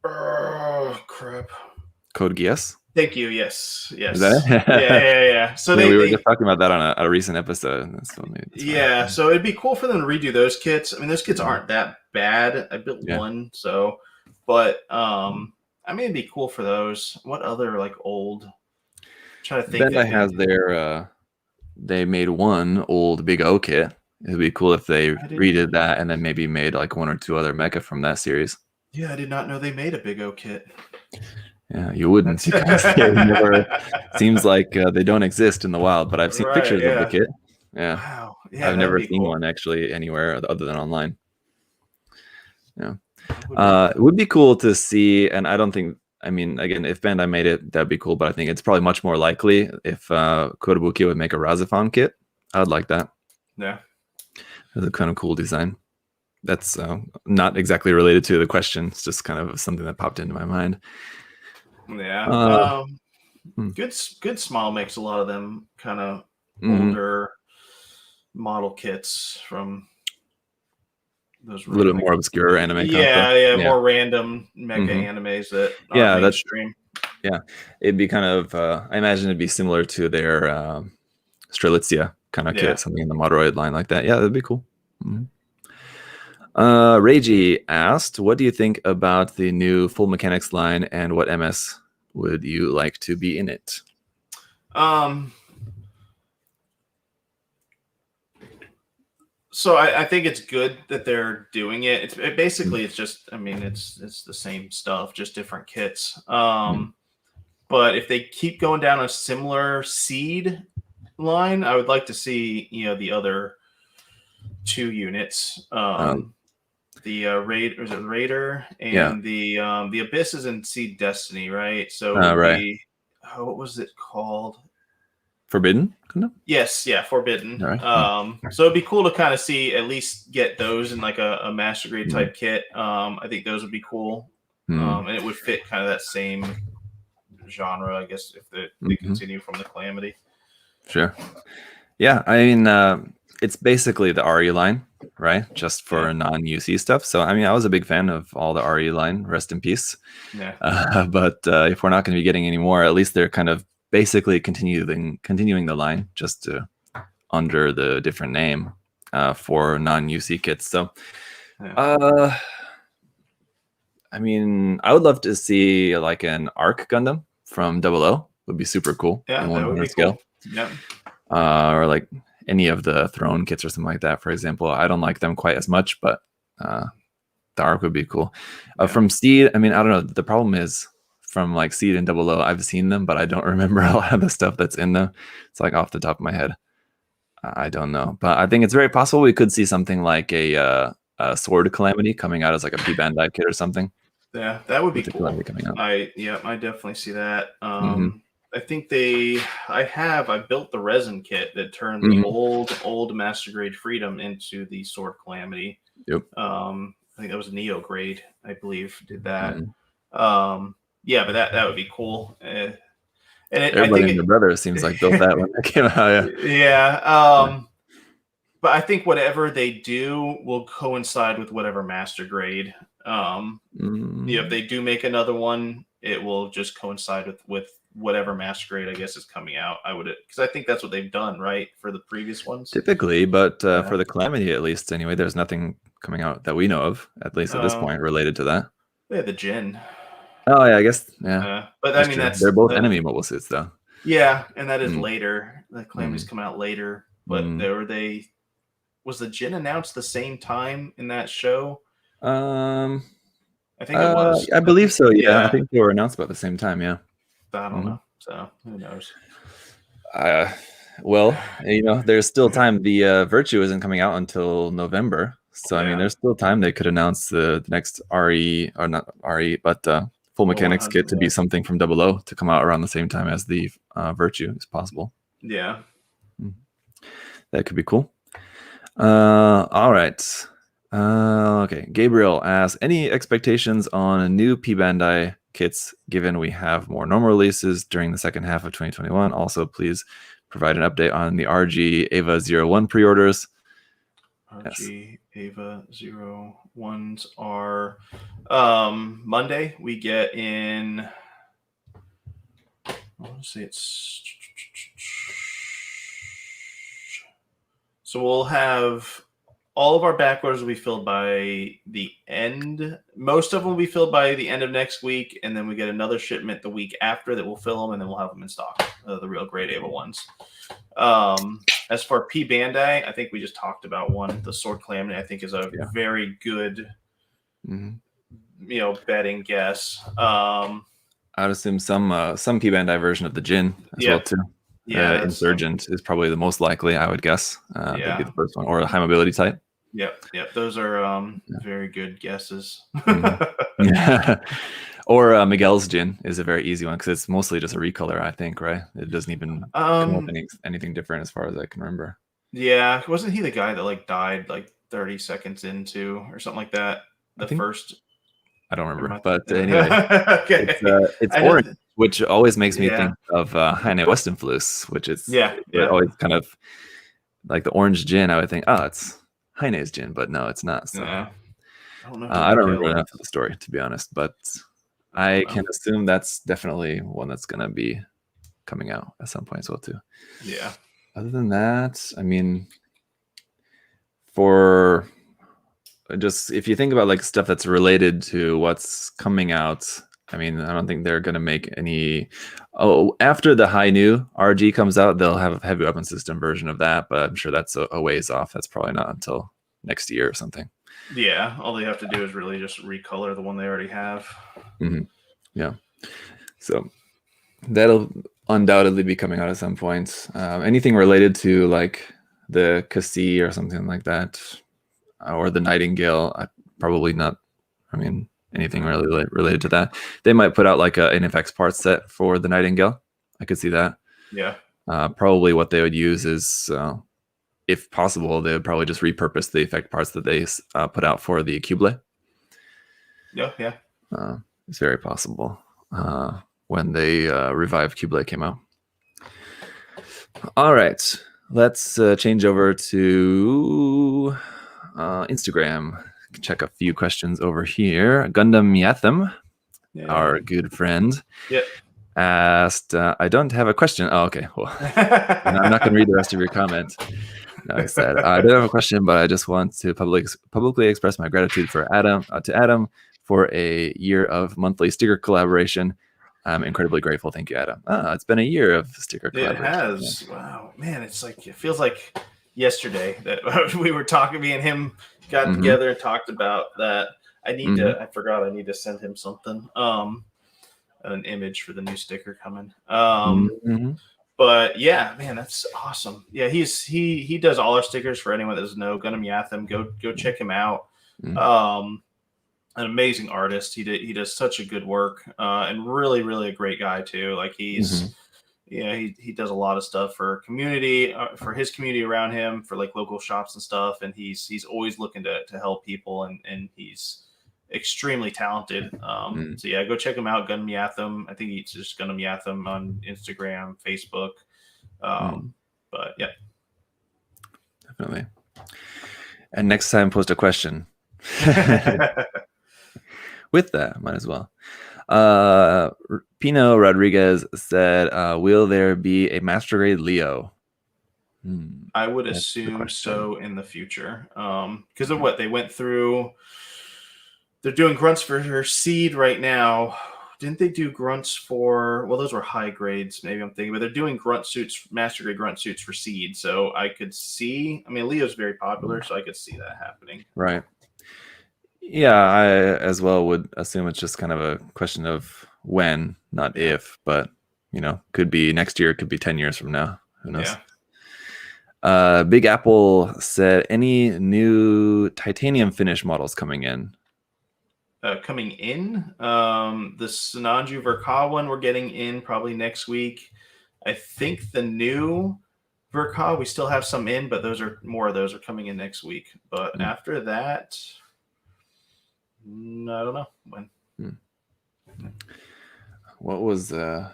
Oh crap. Code Geass. Thank you. Yes. Is that it? Yeah. So we were just talking about that on a recent episode. That's so it'd be cool for them to redo those kits. I mean, those kits aren't that bad. I built one, so. But I mean, it'd be cool for those. What other like old? I'm trying to think. Bandai has their. They made one old Big O kit. It'd be cool if they redid that and then maybe made like 1 or 2 other mecha from that series. Yeah, I did not know they made a Big O kit. Yeah, you wouldn't because they never seems like they don't exist in the wild. But I've seen pictures of the kit. Yeah, wow. Yeah, I've never seen one actually anywhere other than online. Yeah. It would be cool to see, and I don't think. I mean, again, if Bandai made it, that'd be cool. But I think it's probably much more likely if Kotobukiya would make a Razafon kit. I'd like that. Yeah, that's a kind of cool design. That's not exactly related to the question. It's just kind of something that popped into my mind. Yeah. Good Smile makes a lot of them kind of older model kits from. those A little bit more obscure anime kind of stuff. yeah, more random mecha animes that aren't mainstream. It'd be kind of I imagine it'd be similar to their Strelitzia kind of kit, something in the Motoroid line like that. Yeah, that'd be cool. Reiji asked, what do you think about the new Full Mechanics line, and what MS would you like to be in it? So I think it's good that they're doing it. It's just, I mean, it's the same stuff, just different kits. But if they keep going down a similar seed line, I would like to see, the other 2 units. The Raider and the Abyss is in Seed Destiny, right? So it would be, what was it called? Forbidden? Yes, yeah, Forbidden. Right. So it'd be cool to kind of see, at least get those in like a master grade type kit. I think those would be cool. And it would fit kind of that same genre, I guess, if they continue from the Calamity. Sure. Yeah, I mean, it's basically the RE line, right? Just for non-UC stuff. So, I mean, I was a big fan of all the RE line. Rest in peace. Yeah. But if we're not going to be getting any more, at least they're kind of basically continuing the line, just under the different name for non-UC kits. So, I mean, I would love to see like an Arc Gundam from 00. Would be super cool. Yeah, in that would be scale. Cool. Yeah. Or like any of the Throne kits or something like that, for example. I don't like them quite as much, but the Arc would be cool. From Seed, I mean, I don't know. The problem is, from like Seed and 00, I've seen them, but I don't remember a lot of the stuff that's in them. It's like off the top of my head. I don't know, but I think it's very possible we could see something like a Sword Calamity coming out as like a P-Bandai kit or something. Yeah, that would be cool. Coming out. I definitely see that. I think I built the resin kit that turned the old Master Grade Freedom into the Sword Calamity. Yep. I think that was Neo Grade, I believe, did that. Yeah, but that would be cool. Everybody and their brother seems like built that when that came out. But I think whatever they do will coincide with whatever Master Grade. If they do make another one, it will just coincide with whatever Master Grade, I guess, is coming out. Because I think that's what they've done, right, for the previous ones. Typically, but for the Calamity, at least, anyway, there's nothing coming out that we know of, at least at this point, related to that. They had the Jin. Oh yeah, I guess but I mean, they're both enemy mobile suits, though. Yeah, and that is later. The Calamity's coming out later, but was the Jin announced the same time in that show? I think it was. I believe so. Yeah, I think they were announced about the same time. Yeah. I don't know. So who knows? Well, there's still time. The Virtue isn't coming out until November, so I mean, there's still time. They could announce the next RE, or not RE, but Full Mechanics kit to be something from 00 to come out around the same time as the Virtue is possible. Yeah, that could be cool. All right. Okay. Gabriel asks, any expectations on new P-Bandai kits, given we have more normal releases during the second half of 2021? Also, please provide an update on the RG Ava 01 pre-orders. RG Ava 01s are Monday. We get in, let's see, so we'll have all of our back orders will be filled by the end. Most of them will be filled by the end of next week, and then we get another shipment the week after that will fill them, and then we'll have them in stock, the real grade Ava ones. As for P-Bandai, I think we just talked about one. The Sword Calamity, I think, is a very good, betting guess. I'd assume some P-Bandai version of the Jin as well too. Yeah, Insurgent is probably the most likely, I would guess. That'd be the first one, or a high mobility type. Yep. Those are very good guesses. Or Miguel's Jin is a very easy one because it's mostly just a recolor, I think, right? It doesn't even come up anything different as far as I can remember. Yeah, wasn't he the guy that died 30 seconds into or something like that? First. I don't remember, but anyway, okay. It's orange, which always makes me think of Heine Westenflus, which is always kind of like the orange Jin. I would think, it's Heine's Jin, but no, it's not. So Yeah. I don't know. I don't remember enough of the story, to be honest, but I can assume that's definitely one that's going to be coming out at some point as well, too. Yeah. Other than that, I mean, for just if you think about like stuff that's related to what's coming out, I mean, I don't think they're going to make any. Oh, after the high new RG comes out, they'll have a heavy weapon system version of that, but I'm sure that's a ways off. That's probably not until next year or something. Yeah, all they have to do is really just recolor the one they already have. Mm-hmm. Yeah. So that'll undoubtedly be coming out at some point. Anything related to like the Cassie or something like that, or the Nightingale, probably not. I mean, anything really related to that. They might put out like an FX parts set for the Nightingale. I could see that. Yeah. Probably what they would use is, if possible, they would probably just repurpose the effect parts that they put out for the Cuble. Yeah, yeah. It's very possible when they revived Cuble came out. All right, let's change over to Instagram. Check a few questions over here. Gundam Yatham, our good friend, asked, I don't have a question. Oh, okay. Well, I'm not going to read the rest of your comment. No, I said, I don't have a question, but I just want to publicly express my gratitude for Adam for a year of monthly sticker collaboration. I'm incredibly grateful. Thank you, Adam. It's been a year of sticker collaboration. It has. Yeah. Wow, man, it's like it feels like yesterday that we were talking. Me and him got together and talked about that. I need to. I forgot. I need to send him something. An image for the new sticker coming. But yeah, man, that's awesome. Yeah, he does all our stickers for anyone that doesn't know. Gundam Yatham, go check him out. An amazing artist. He does such a good work, and really a great guy too. Like he's he does a lot of stuff for community, for his community around him, for like local shops and stuff. And he's always looking to help people, and he's extremely talented. So yeah, go check him out. Gundam Yatham. I think he's just Gundam Yatham on Instagram, Facebook. But yeah, definitely. And next time, post a question. With that, might as well. Pino Rodriguez said, will there be a Master Grade Leo? I would assume so in the future. Because of what they went through. They're doing grunts for her seed right now. Didn't they do grunts for? Well, those were high grades, maybe I'm thinking, but they're doing grunt suits, Master Grade grunt suits for seed. So I could see. I mean, Leo's very popular, so I could see that happening. Right. Yeah, I as well would assume it's just kind of a question of when, not if, but could be next year, could be 10 years from now. Who knows? Yeah. Big Apple said, any new titanium finish models coming in? The Sinanju Verka one we're getting in probably next week. I think the new Verka, we still have some in, but more of those are coming in next week. But after that, I don't know when. What was have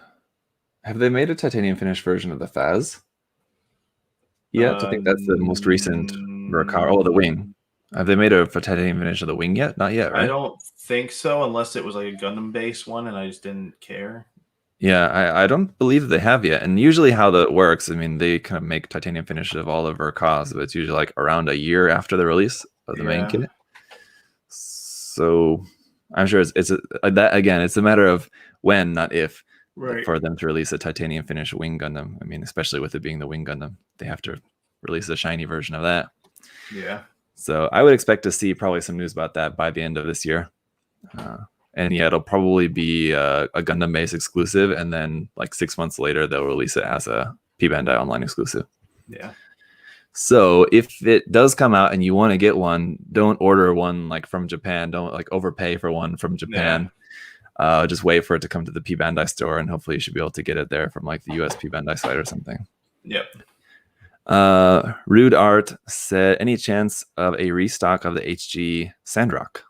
they made a titanium finish version of the Faz yet? I think that's the most recent Verka. Oh, the wing. Have they made a titanium finish of the wing yet? Not yet, right? I don't think so, unless it was like a Gundam base one and I just didn't care. Yeah, I don't believe they have yet. And usually how that works, I mean, they kind of make titanium finishes of all of Verkas, but it's usually like around a year after the release of the main kit. So I'm sure it's that again, it's a matter of when, not if, for them to release a titanium finish wing Gundam. I mean, especially with it being the wing Gundam, they have to release a shiny version of that. Yeah. So I would expect to see probably some news about that by the end of this year. And yeah, it'll probably be a Gundam base exclusive, and then like 6 months later, they'll release it as a P-Bandai online exclusive. Yeah. So if it does come out and you want to get one, don't order one like from Japan. Don't like overpay for one from Japan. Yeah. Just wait for it to come to the P-Bandai store, and hopefully you should be able to get it there from like the US P-Bandai site or something. Yep. Rude Art said, any chance of a restock of the HG Sandrock?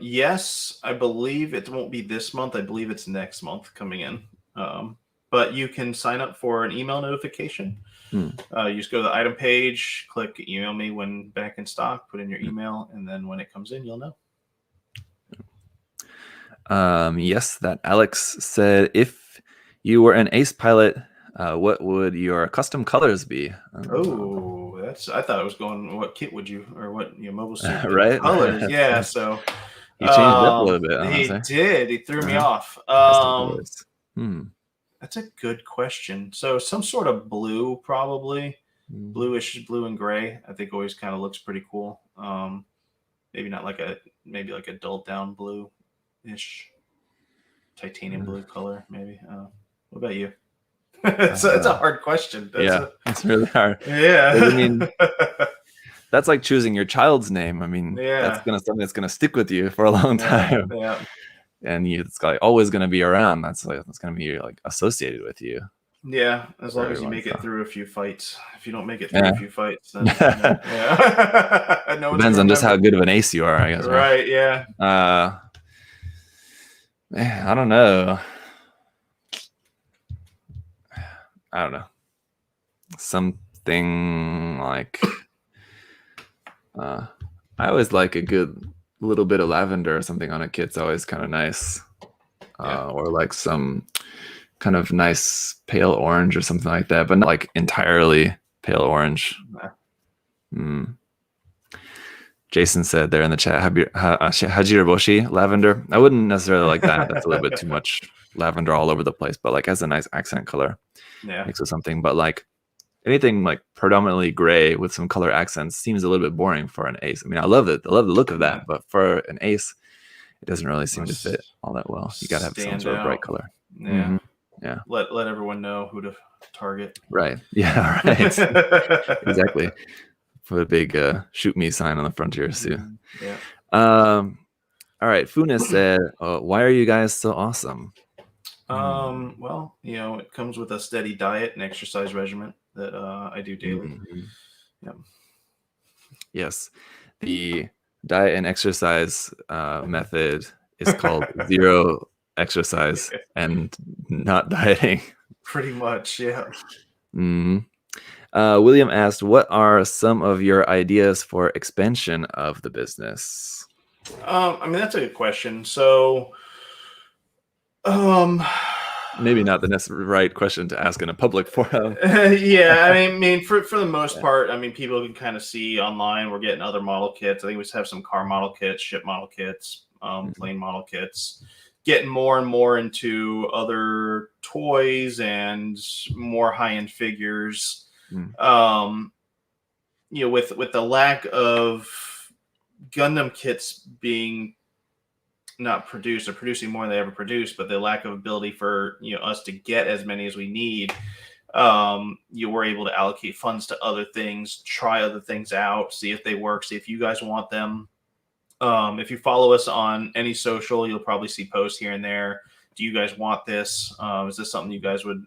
Yes, I believe it won't be this month. I believe it's next month coming in. But you can sign up for an email notification Hmm. You just go to the item page, click email me when back in stock, put in your email, and then when it comes in, you'll know. Yes, that Alex said, if you were an ace pilot, what would your custom colors be? Oh, I thought it was going. What kit would you, or what mobile suit right? colors? Yeah, so He changed it up a little bit, he honestly. did. He threw me off. Custom colors. That's a good question. So some sort of blue, probably bluish, blue and gray. I think always kind of looks pretty cool. Maybe not like maybe like a dulled down blue ish, titanium blue color. Maybe. What about you? It's a hard question. It's really hard. Yeah. I mean, that's like choosing your child's name. I mean, yeah, that's something that's gonna stick with you for a long time. Yeah. And it's like always gonna be around. That's gonna be like associated with you. Yeah, as long as you make it through a few fights. If you don't make it through a few fights, then depends on just how good of an ace you are, I guess. Right? Yeah. I don't know. Something like I always like a good little bit of lavender or something on a kit's always kind of nice. Or like some kind of nice pale orange or something like that, but not like entirely pale orange. Jason said there in the chat, Hajiraboshi lavender. I wouldn't necessarily like that. That's a little bit too much lavender all over the place, but like as a nice accent color mixed with something. But like anything like predominantly gray with some color accents seems a little bit boring for an ace. I mean, I love it. I love the look of that, but for an ace, it doesn't really seem to fit all that well. You got to have some sort of bright color. Yeah. Yeah. Let everyone know who to target. Right. Yeah. Right. Exactly. Put a big shoot me sign on the front of your suit. Yeah. All right. Funes said, why are you guys so awesome? Well, it comes with a steady diet and exercise regimen that I do daily. Yeah. Yes. The diet and exercise method is called zero exercise and not dieting. Pretty much, yeah. William asked, what are some of your ideas for expansion of the business? I mean, that's a good question. So, maybe not the right question to ask in a public forum. Yeah, I mean, for the most part, I mean, people can kind of see online. We're getting other model kits. I think we have some car model kits, ship model kits, plane model kits. Getting more and more into other toys and more high-end figures. With the lack of Gundam kits being not produced or producing more than they ever produced, but the lack of ability for us to get as many as we need, you were able to allocate funds to other things, try other things out, see if they work, see if you guys want them. If you follow us on any social, you'll probably see posts here and there. Do you guys want this? Is this something you guys would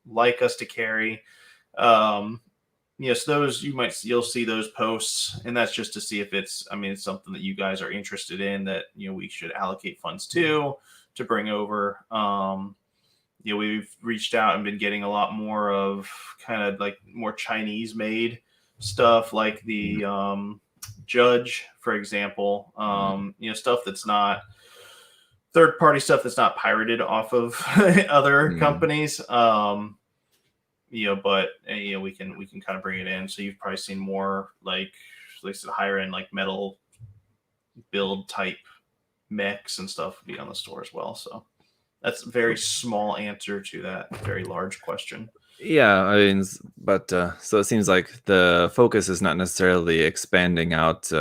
like us to carry? So those you'll see those posts, and that's just to see if it's something that you guys are interested in that we should allocate funds to bring over. We've reached out and been getting a lot more of kind of like more Chinese made stuff, like the Judge, for example. Stuff that's not third party stuff that's not pirated off of other companies. But we can kind of bring it in. So you've probably seen more like at least the higher end like metal build type mechs and stuff be on the store as well. So that's a very small answer to that very large question. Yeah, I mean, but so it seems like the focus is not necessarily expanding out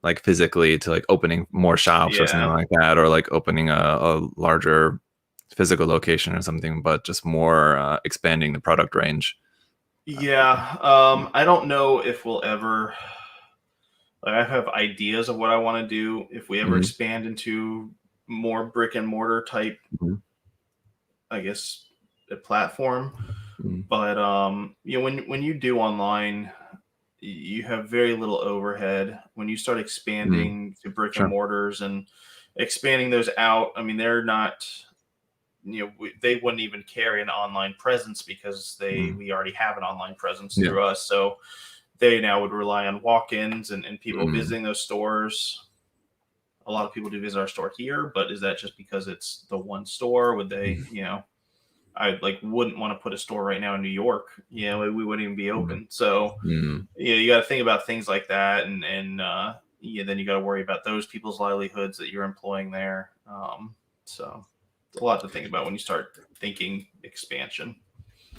like physically to like opening more shops or something like that, or like opening a larger physical location or something, but just more expanding the product range. Yeah. I don't know if we'll ever, like, I have ideas of what I want to do if we ever expand into more brick and mortar type, I guess, a platform. But when you do online, you have very little overhead. When you start expanding to brick and mortars and expanding those out, I mean, they're not they wouldn't even carry an online presence because we already have an online presence through us. So they now would rely on walk-ins and people visiting those stores. A lot of people do visit our store here, but is that just because it's the one store? Would they, I wouldn't want to put a store right now in New York. We wouldn't even be open. So you got to think about things like that, and then you got to worry about those people's livelihoods that you're employing there. So it's a lot to think about when you start thinking expansion.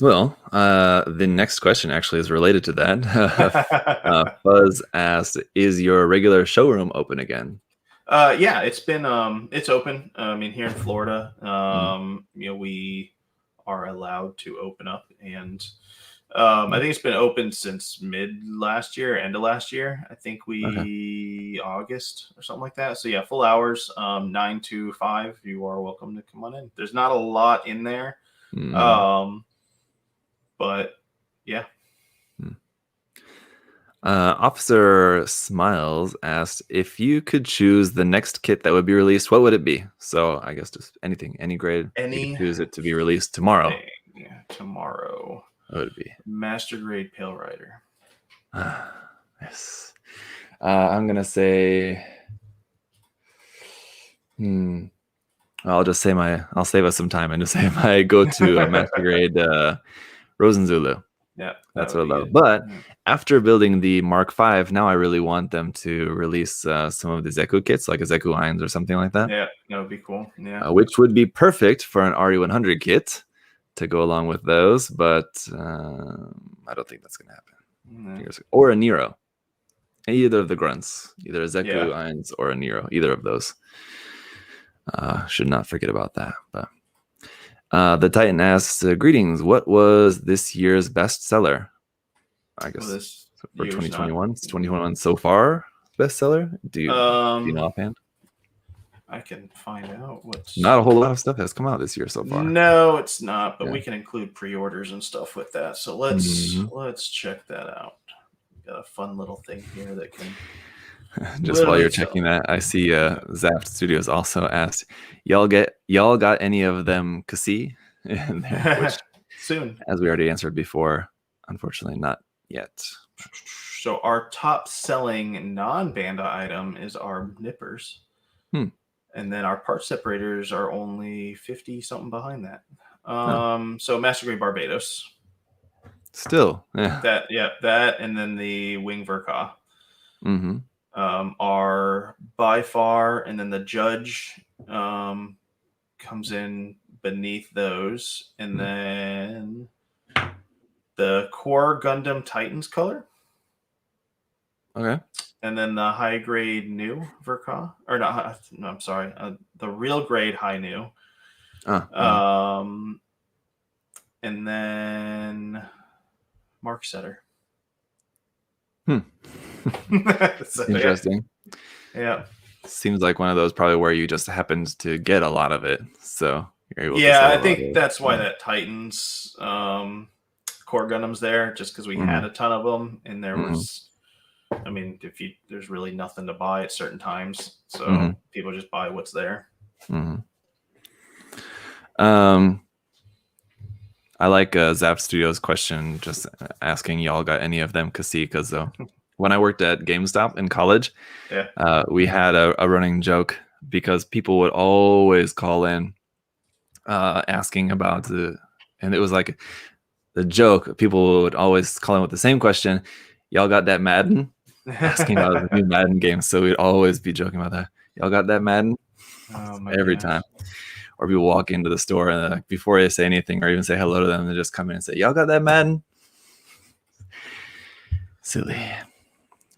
Well, the next question actually is related to that. Fuzz asked, "Is your regular showroom open again?" Yeah, it's been it's open. I mean, here in Florida, we are allowed to open up, and I think it's been open since end of last year. I think August or something like that. So yeah, full hours, 9 to 5. You are welcome to come on in. There's not a lot in there, but yeah. Officer Smiles asked, if you could choose the next kit that would be released, what would it be? So I guess just anything, any grade. You could choose it to be released tomorrow. Tomorrow. What would it be? Master Grade Pale Rider. Yes. I'm gonna say. I'll save us some time and just say my go-to Master Grade Rosen Zulu. Yeah, that's what I love. But after building the Mark V, now I really want them to release some of the Zeku kits, like a Zeku Eins or something like that. Yeah, that would be cool. Yeah, which would be perfect for an RE100 kit to go along with those. But I don't think that's going to happen. Or a Nero. Either of the grunts. Either a Zeku Eins or a Nero. Either of those. Should not forget about that. But the Titan asks, greetings, what was this year's bestseller? I guess for 2021. It's 2021 so far bestseller. Do you know offhand? I can find out what's not a whole lot of stuff has come out this year so far. No, it's not, but we can include pre-orders and stuff with that. So let's check that out. Got a fun little thing here that can just while you're checking that, I see Zaft Studios also asked, y'all got any of them Kasi? Which, soon, as we already answered before, unfortunately not yet. So our top selling non-Bandai item is our nippers, and then our part separators are only 50 something behind that. So Master Grade Barbados, still, that, and then the Wing Verka. Are by far, and then the Judge comes in beneath those, and then the core Gundam Titans color. Okay. And then the high grade new Verka, or not? No, I'm sorry, the real grade high new. And then Mark Setter. So, interesting. Yeah. Seems like one of those probably where you just happened to get a lot of it. So you're able to I think that's why that Titans core Gundam's there, just because we had a ton of them, and there was, I mean, there's really nothing to buy at certain times, so people just buy what's there. I like Zap Studios' question, just asking y'all got any of them Kasi, because when I worked at GameStop in college, we had a running joke because people would always call in asking about and it was like the joke. People would always call in with the same question. Y'all got that Madden? Asking about the new Madden game. So we'd always be joking about that. Y'all got that Madden? Every time. Or people walk into the store and before they say anything or even say hello to them, they just come in and say, y'all got that Madden? Silly.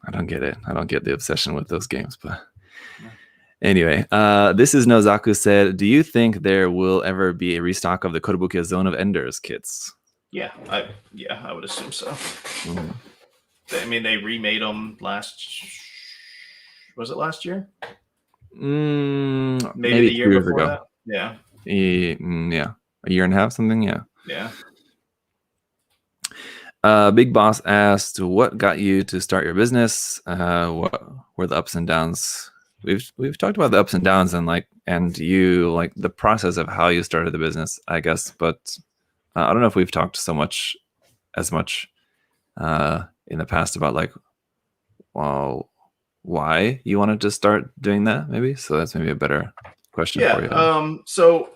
I don't get it. I don't get the obsession with those games. But anyway, this is Nozaku said, do you think there will ever be a restock of the Kotobukiya Zone of Enders kits? Yeah, I would assume so. I mean, they remade them was it last year? Maybe the year before that? Yeah. Yeah. A year and a half, something? Yeah. Yeah. Big Boss asked, what got you to start your business? What were the ups and downs we've talked about the ups and downs and you like the process of how you started the business, I guess. But I don't know if we've talked as much in the past about like, well, why you wanted to start doing that, maybe. So that's maybe a better question for you. So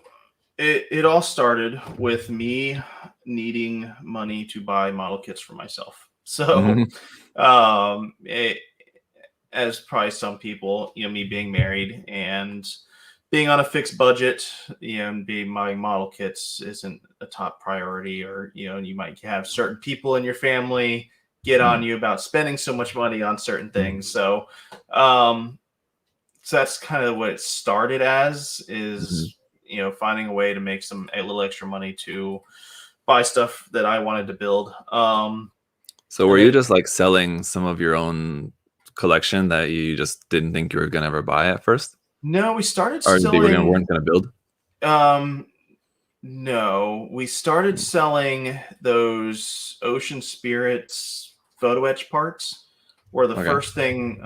it all started with me needing money to buy model kits for myself. So, as probably some people, me being married and being on a fixed budget, and being buying model kits isn't a top priority, or you might have certain people in your family get on you about spending so much money on certain things. So, so that's kind of what it started as, is finding a way to make a little extra money to buy stuff that I wanted to build. So were you just like selling some of your own collection that you just didn't think you were gonna ever buy at first? No, we started Or selling. weren't gonna build? No, we started selling those Ocean Spirits photo etch parts. Were the first thing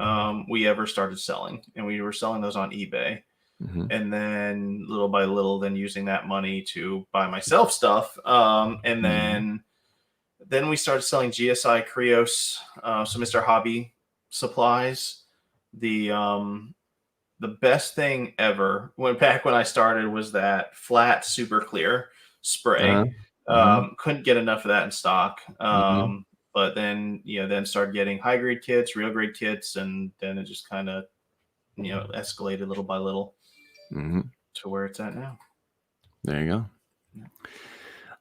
we ever started selling, and we were selling those on eBay. And then little by little, then using that money to buy myself stuff. And then we started selling GSI Krios, so Mr. Hobby supplies. The best thing ever back when I started was that flat super clear spray. Couldn't get enough of that in stock. But then then started getting high grade kits, real grade kits, and then it just kind of escalated little by little to where it's at now. There you go. Yeah.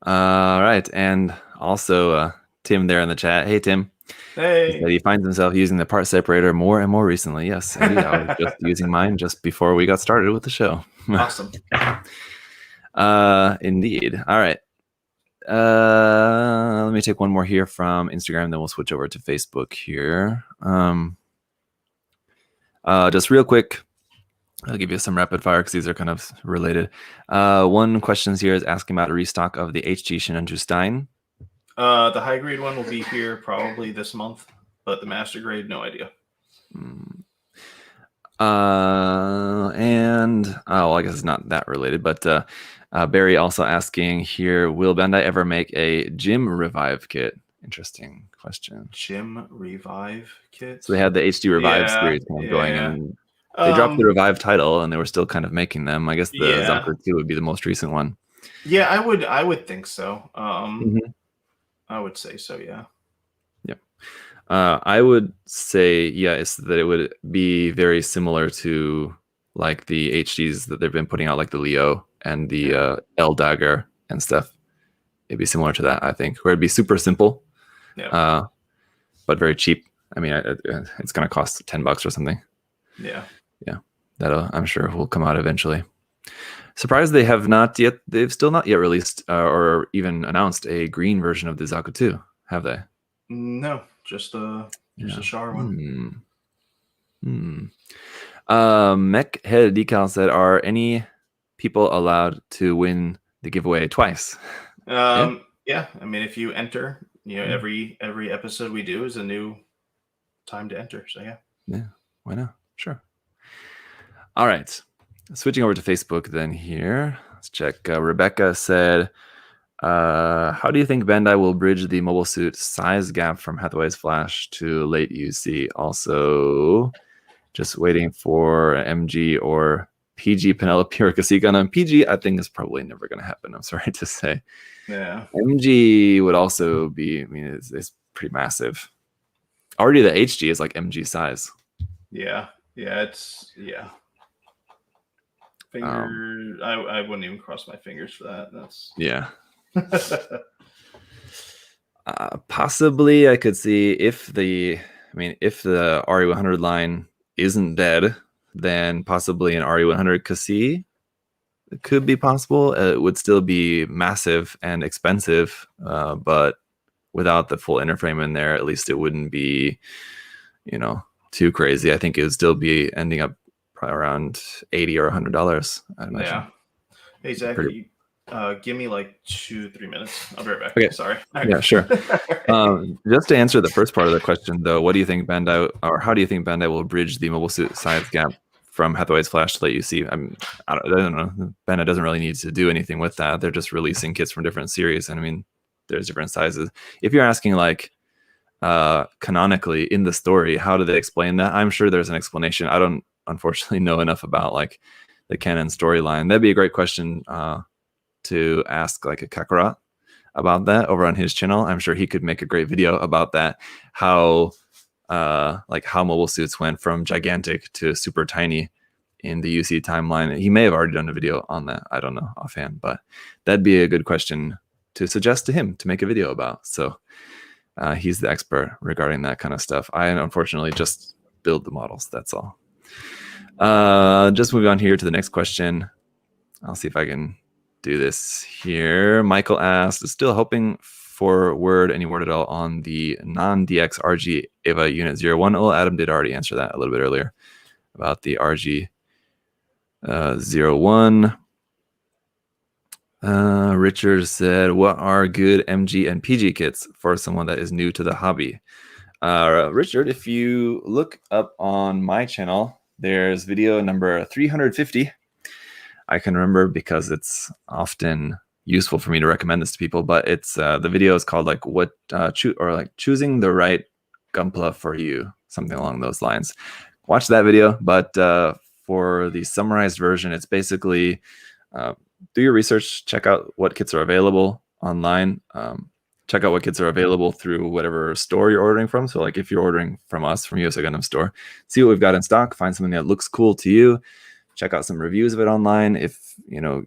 All right, and also Tim there in the chat. Hey Tim. Hey. He finds himself using the part separator more and more recently. Yes, indeed. I was just using mine just before we got started with the show. Awesome. Indeed. All right. Let me take one more here from Instagram, then we'll switch over to Facebook here. Just real quick, I'll give you some rapid fire because these are kind of related. One question here is asking about a restock of the HG Shinanju Stein. The high grade one will be here probably this month, but the master grade, no idea. And I guess it's not that related, but Barry also asking here, will Bandai ever make a Gym Revive kit? Interesting question. Gym Revive kit? So they had the HD Revive series kind of going, and they dropped the Revive title, and they were still kind of making them. I guess the Zaku 2 would be the most recent one. Yeah, I would think so. I would say so, yeah. Yep. I would say, yes, that it would be very similar to like the HDs that they've been putting out, like the Leo and the L Dagger and stuff. It'd be similar to that, I think, where it'd be super simple, but very cheap. I mean, it's going to cost $10 or something. Yeah. That I'm sure will come out eventually. Surprised they've still not yet released or even announced a green version of the Zaku 2, have they? No, just a Char one. Mech Head Decal said, are any people allowed to win the giveaway twice? Yeah. I mean, if you enter, every episode we do is a new time to enter. So yeah, why not? Sure. All right. Switching over to Facebook then here. Let's check. Rebecca said, how do you think Bandai will bridge the mobile suit size gap from Hathaway's Flash to late UC? Also, just waiting for MG or PG Penelope or Kasika. And PG, I think, is probably never going to happen. I'm sorry to say. Yeah. MG would also be, I mean, it's pretty massive. Already the HG is like MG size. Yeah. Fingers. I wouldn't even cross my fingers for that. That's possibly I could see if the RE100 line isn't dead, then possibly an RE100 Kasi could be possible. It would still be massive and expensive, but without the full interframe in there, at least it wouldn't be, too crazy. I think it would still be ending up probably around $80 or $100. I'd imagine. Yeah. Hey Zach, give me like 2-3 minutes. I'll be right back. Okay. Sorry. Yeah, sure. Just to answer the first part of the question, though, what do you think Bandai, or how do you think Bandai will bridge the mobile suit size gap from Hathaway's Flash to let you see. I don't know. Bandai doesn't really need to do anything with that. They're just releasing kits from different series, and I mean, there's different sizes. If you're asking like canonically in the story, how do they explain that? I'm sure there's an explanation. I don't unfortunately know enough about like the canon storyline. That'd be a great question to ask like a Kakarot about that over on his channel. I'm sure he could make a great video about that. How mobile suits went from gigantic to super tiny in the UC timeline. He may have already done a video on that. I don't know offhand, but that'd be a good question to suggest to him to make a video about. So he's the expert regarding that kind of stuff. I unfortunately just build the models. That's all. Just moving on here to the next question. I'll see if I can do this here. Michael asked, still hoping for any word at all on the non-DX RG Eva Unit 01. Well, Adam did already answer that a little bit earlier about the RG 01. Richard said, what are good MG and PG kits for someone that is new to the hobby? Richard, if you look up on my channel, there's video number 350. I can remember because it's often useful for me to recommend this to people, but it's the video is called like choosing the right Gunpla for you, something along those lines. Watch that video, but for the summarized version, it's basically do your research, check out what kits are available online, check out what kits are available through whatever store you're ordering from. So like if you're ordering from us, from USA Gundam Store, see what we've got in stock, find something that looks cool to you, check out some reviews of it online. If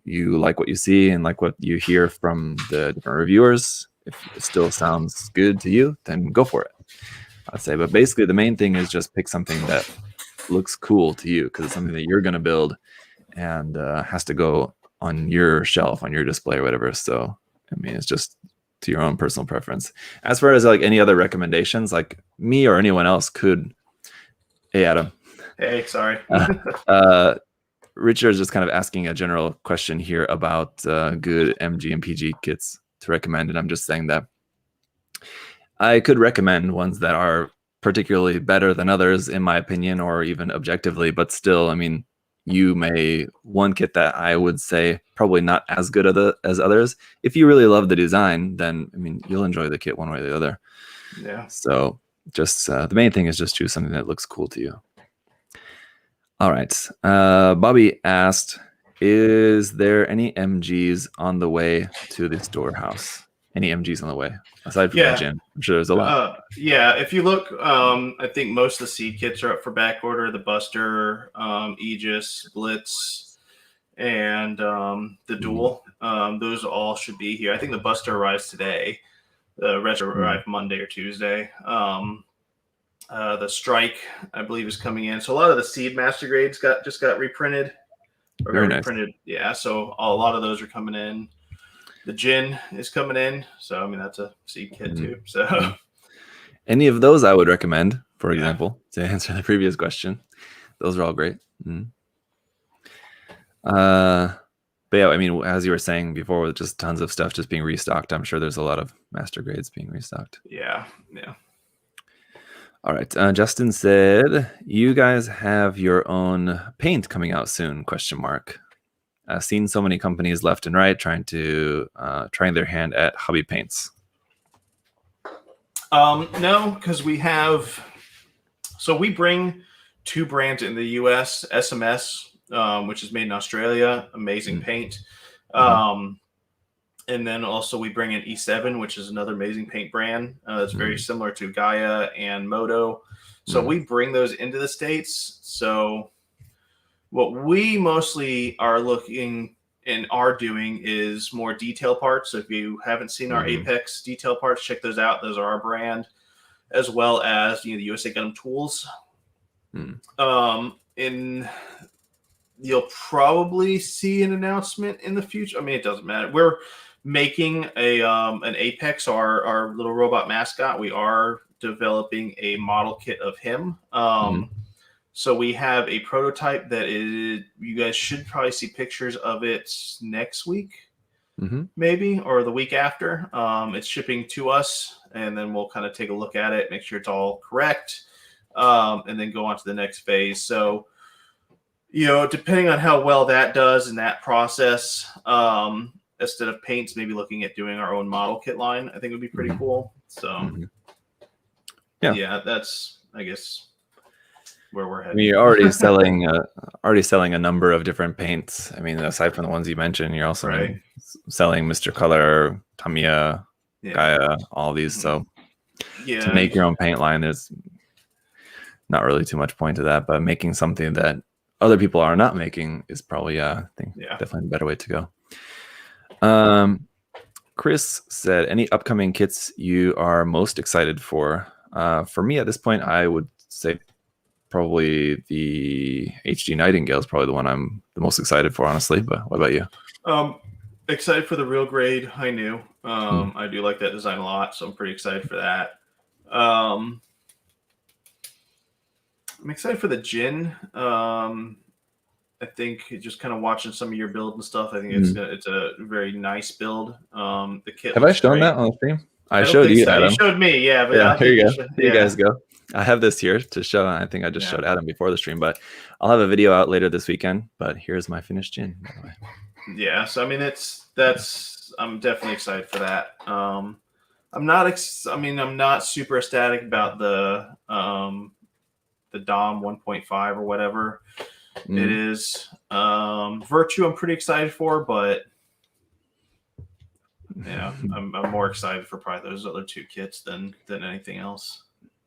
you like what you see and like what you hear from the different reviewers, if it still sounds good to you, then go for it, I'd say. But basically the main thing is just pick something that looks cool to you, because it's something that you're going to build and has to go on your shelf, on your display or whatever. So I mean, it's just to your own personal preference. As far as like any other recommendations, like me or anyone else could. Hey Adam. Hey, sorry. Richard is just kind of asking a general question here about good MG and PG kits to recommend, and I'm just saying that I could recommend ones that are particularly better than others, in my opinion, or even objectively, but still, I mean, one kit that I would say probably not as good as others. If you really love the design, then I mean, you'll enjoy the kit one way or the other. Yeah. So just the main thing is just choose something that looks cool to you. All right. Bobby asked, is there any MGs on the way to the storehouse? Any MGs on the way aside from the gym? I'm sure there's a lot. Yeah, if you look, I think most of the seed kits are up for back order. The Buster, Aegis, Blitz, and the Duel. Those all should be here. I think the Buster arrives today. The rest arrive Monday or Tuesday. The Strike, I believe, is coming in. So a lot of the seed master grades just got reprinted. Or Very got nice. reprinted. Yeah, so a lot of those are coming in. The Jin is coming in. So I mean, that's a seed kit too. So any of those I would recommend, for example, to answer the previous question. Those are all great. But yeah, I mean, as you were saying before, with just tons of stuff just being restocked, I'm sure there's a lot of master grades being restocked. Yeah. All right. Justin said, you guys have your own paint coming out soon, ? I've seen so many companies left and right trying their hand at hobby paints. No, because we bring two brands in the US, SMS, which is made in Australia, amazing paint. And then also we bring in E7, which is another amazing paint brand. That's very similar to Gaia and Moto. So we bring those into the States. So what we mostly are looking and are doing is more detail parts. So if you haven't seen our Apex detail parts, check those out. Those are our brand, as well as the USA Gundam tools. You'll probably see an announcement in the future. I mean, it doesn't matter. We're making an Apex, our little robot mascot. We are developing a model kit of him. So we have a prototype that is, you guys should probably see pictures of it next week, maybe, or the week after. It's shipping to us, and then we'll kind of take a look at it, make sure it's all correct, and then go on to the next phase. So Depending on how well that does in that process, instead of paints, maybe looking at doing our own model kit line, I think would be pretty cool. So, yeah, that's, I guess, where we're heading. You're already selling a number of different paints. I mean, aside from the ones you mentioned, you're also selling Mr. Color, Tamiya, Gaia, all these. So to make your own paint line, there's not really too much point to that. But making something that other people are not making is probably, I think, definitely a better way to go. Chris said, any upcoming kits you are most excited for? For me at this point, I would say probably the HD Nightingale is probably the one I'm the most excited for, honestly. But what about you? Excited for the real grade Hainu. I do like that design a lot, so I'm pretty excited for that. I'm excited for the Jin. I think just kind of watching some of your build and stuff, I think it's a very nice build. The kit. Have I shown that on the stream? I showed you, so. Adam. You showed me, yeah. But yeah, here you go. Here you guys go. I have this here to show. I think I just showed Adam before the stream, but I'll have a video out later this weekend. But here's my finished Jin, by the way. Yeah, so I mean, I'm definitely excited for that. I'm not super ecstatic about the Dom 1.5 or whatever it is. Virtue, I'm pretty excited for, but I'm more excited for probably those other two kits than anything else.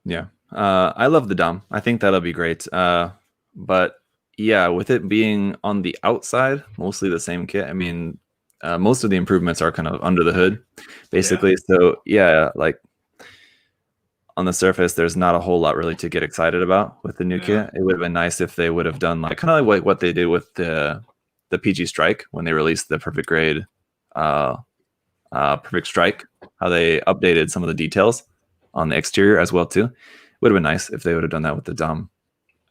Yeah, I love the Dom. I think that'll be great. But yeah, with it being on the outside, mostly the same kit. I mean, most of the improvements are kind of under the hood, basically. Yeah. So yeah, like on the surface, there's not a whole lot really to get excited about with the new kit. It would have been nice if they would have done like kind of like what they did with the PG Strike when they released the Perfect Grade, Perfect Strike. How they updated some of the details on the exterior as well too. Would have been nice if they would have done that with the Dom,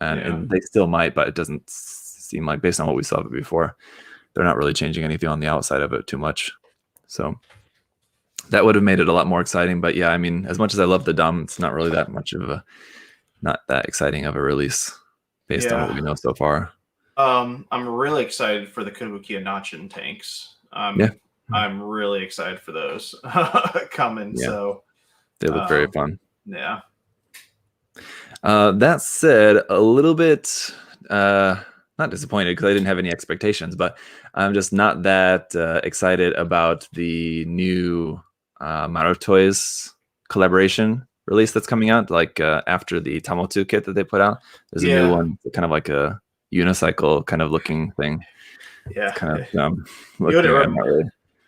and they still might, but it doesn't seem like, based on what we saw before, they're not really changing anything on the outside of it too much. So that would have made it a lot more exciting. But yeah, I mean, as much as I love the Dom, it's not really that much of not that exciting of a release based on what we know so far. I'm really excited for the Kabukiya Nachin tanks. I'm really excited for those coming. Yeah. So they look very fun. Yeah. That said, a little bit not disappointed because I didn't have any expectations, but I'm just not that excited about the new Maru Toys collaboration release that's coming out. Like after the Tamotu kit that they put out, there's a new one, kind of like a unicycle kind of looking thing. Yeah. It's kind of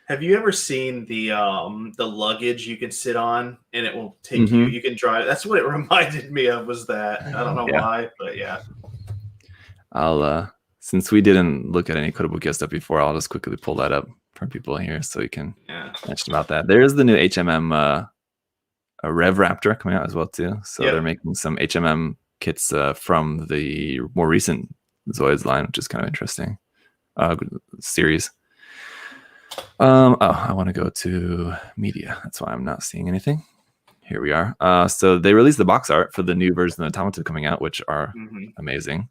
have you ever seen the luggage you can sit on and it will take you? You can drive. That's what it reminded me of. Was that? I don't know why, but yeah. I'll since we didn't look at any Kotobukiya stuff before, I'll just quickly pull that up for people here so we can mention about that. There's the new HMM a Rev Raptor coming out as well too. So they're making some HMM kits from the more recent Zoids line, which is kind of interesting series. I want to go to media. That's why I'm not seeing anything. Here we are. So they released the box art for the new version of the Tamotu coming out, which are amazing.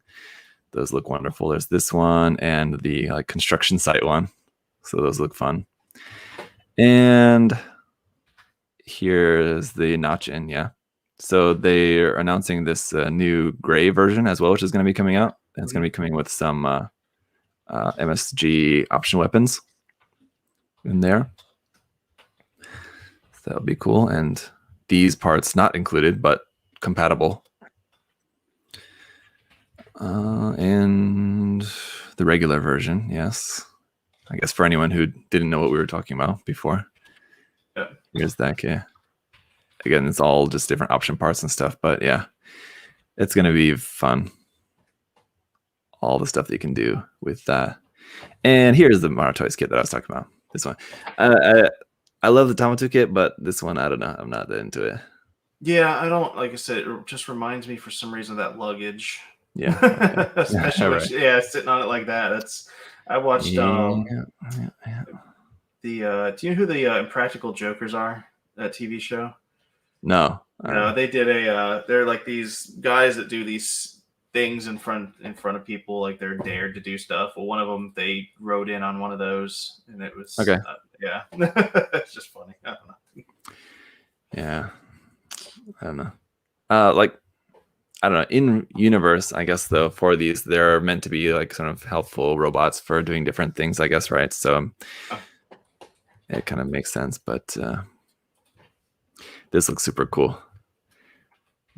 Those look wonderful. There's this one and the construction site one. So those look fun. And here's the Nachin, yeah. So they are announcing this new gray version as well, which is going to be coming out. And it's going to be coming with some MSG option weapons in there. So that'll be cool. And these parts not included, but compatible. And the regular version, yes. I guess for anyone who didn't know what we were talking about before. Yeah. Here's that kit. Again, it's all just different option parts and stuff, but yeah, it's going to be fun. All the stuff that you can do with that. And here's the Maru Toys kit that I was talking about. This one. I love the Tamotu kit, but this one, I don't know. I'm not that into it. Yeah, I don't, like I said, it just reminds me for some reason of that luggage. Yeah. Especially sitting on it like that. I watched do you know who the Impractical Jokers are? That TV show? No. They did they're like these guys that do these things in front of people, like they're dared to do stuff. Well, one of them, they rode in on one of those, and it was Okay. yeah, it's just funny. I don't know. Yeah, I don't know. Like, I don't know. In universe, I guess though, for these, they're meant to be like sort of helpful robots for doing different things, I guess, right? So it kind of makes sense. But this looks super cool.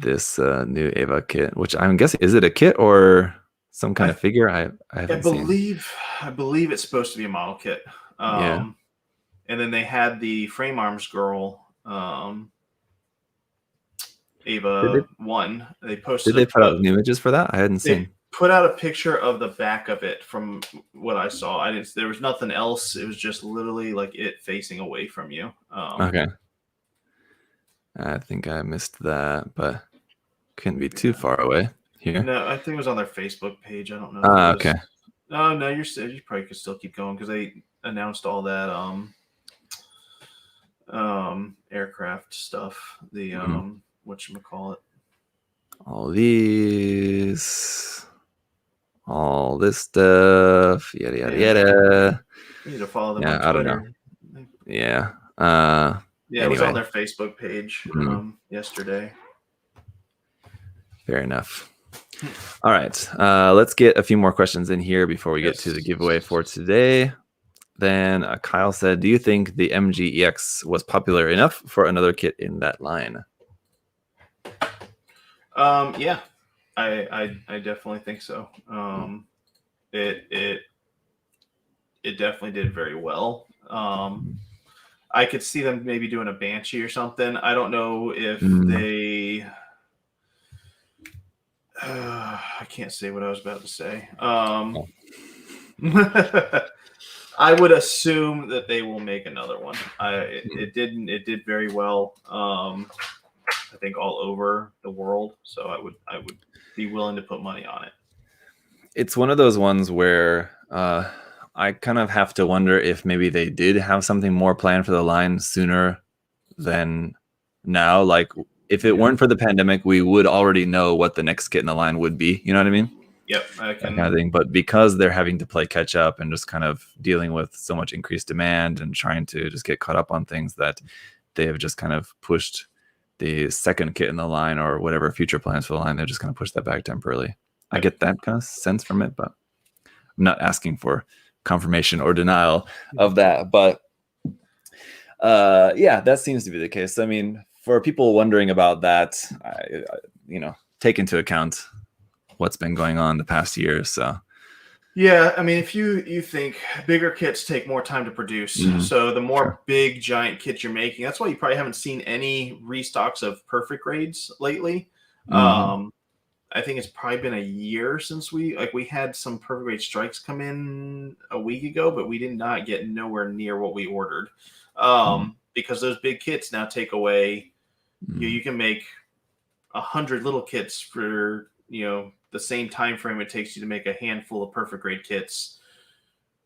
This new Ava kit, which I'm guessing, is it a kit or some kind of figure? I haven't seen. I believe it's supposed to be a model kit. Yeah. And then they had the frame arms girl, Ava 1. They posted. Did they put out new images for that? I hadn't They seen. put out a picture of the back of it. From what I saw, I didn't. There was nothing else. It was just literally like it facing away from you. Okay. I think I missed that, but couldn't be too far away here. No, I think it was on their Facebook page. I don't know. Okay. No, you probably could still keep going because they announced all that aircraft stuff. The whatchamacallit. All these, all this stuff, yada yada yada. You need to follow them on I don't Twitter. know. Yeah. Yeah, it was on their Facebook page yesterday. Fair enough. All right. Let's get a few more questions in here before we get to the giveaway for today. Then Kyle said, do you think the MGEX was popular enough for another kit in that line? Yeah, I definitely think so. It definitely did very well. I could see them maybe doing a Banshee or something. I don't know if they. I can't say what I was about to say. I would assume that they will make another one. It did very well. I think all over the world. So I would be willing to put money on it. It's one of those ones where I kind of have to wonder if maybe they did have something more planned for the line sooner than now. Like if it weren't for the pandemic, we would already know what the next kit in the line would be. You know what I mean? Yep, that kind of thing. But because they're having to play catch up and just kind of dealing with so much increased demand and trying to just get caught up on things, that they have just kind of pushed the second kit in the line or whatever future plans for the line. They're just kind of pushed that back temporarily. I get that kind of sense from it, but I'm not asking for confirmation or denial of that. But yeah, that seems to be the case. I mean, for people wondering about that, take into account what's been going on the past year. So yeah, I mean, if you think bigger kits take more time to produce, so the more big giant kits you're making, that's why you probably haven't seen any restocks of perfect grades lately. I think it's probably been a year since we had some perfect grade strikes come in a week ago, but we did not get nowhere near what we ordered because those big kits now take away. You can make 100 little kits for the same time frame it takes you to make a handful of perfect grade kits.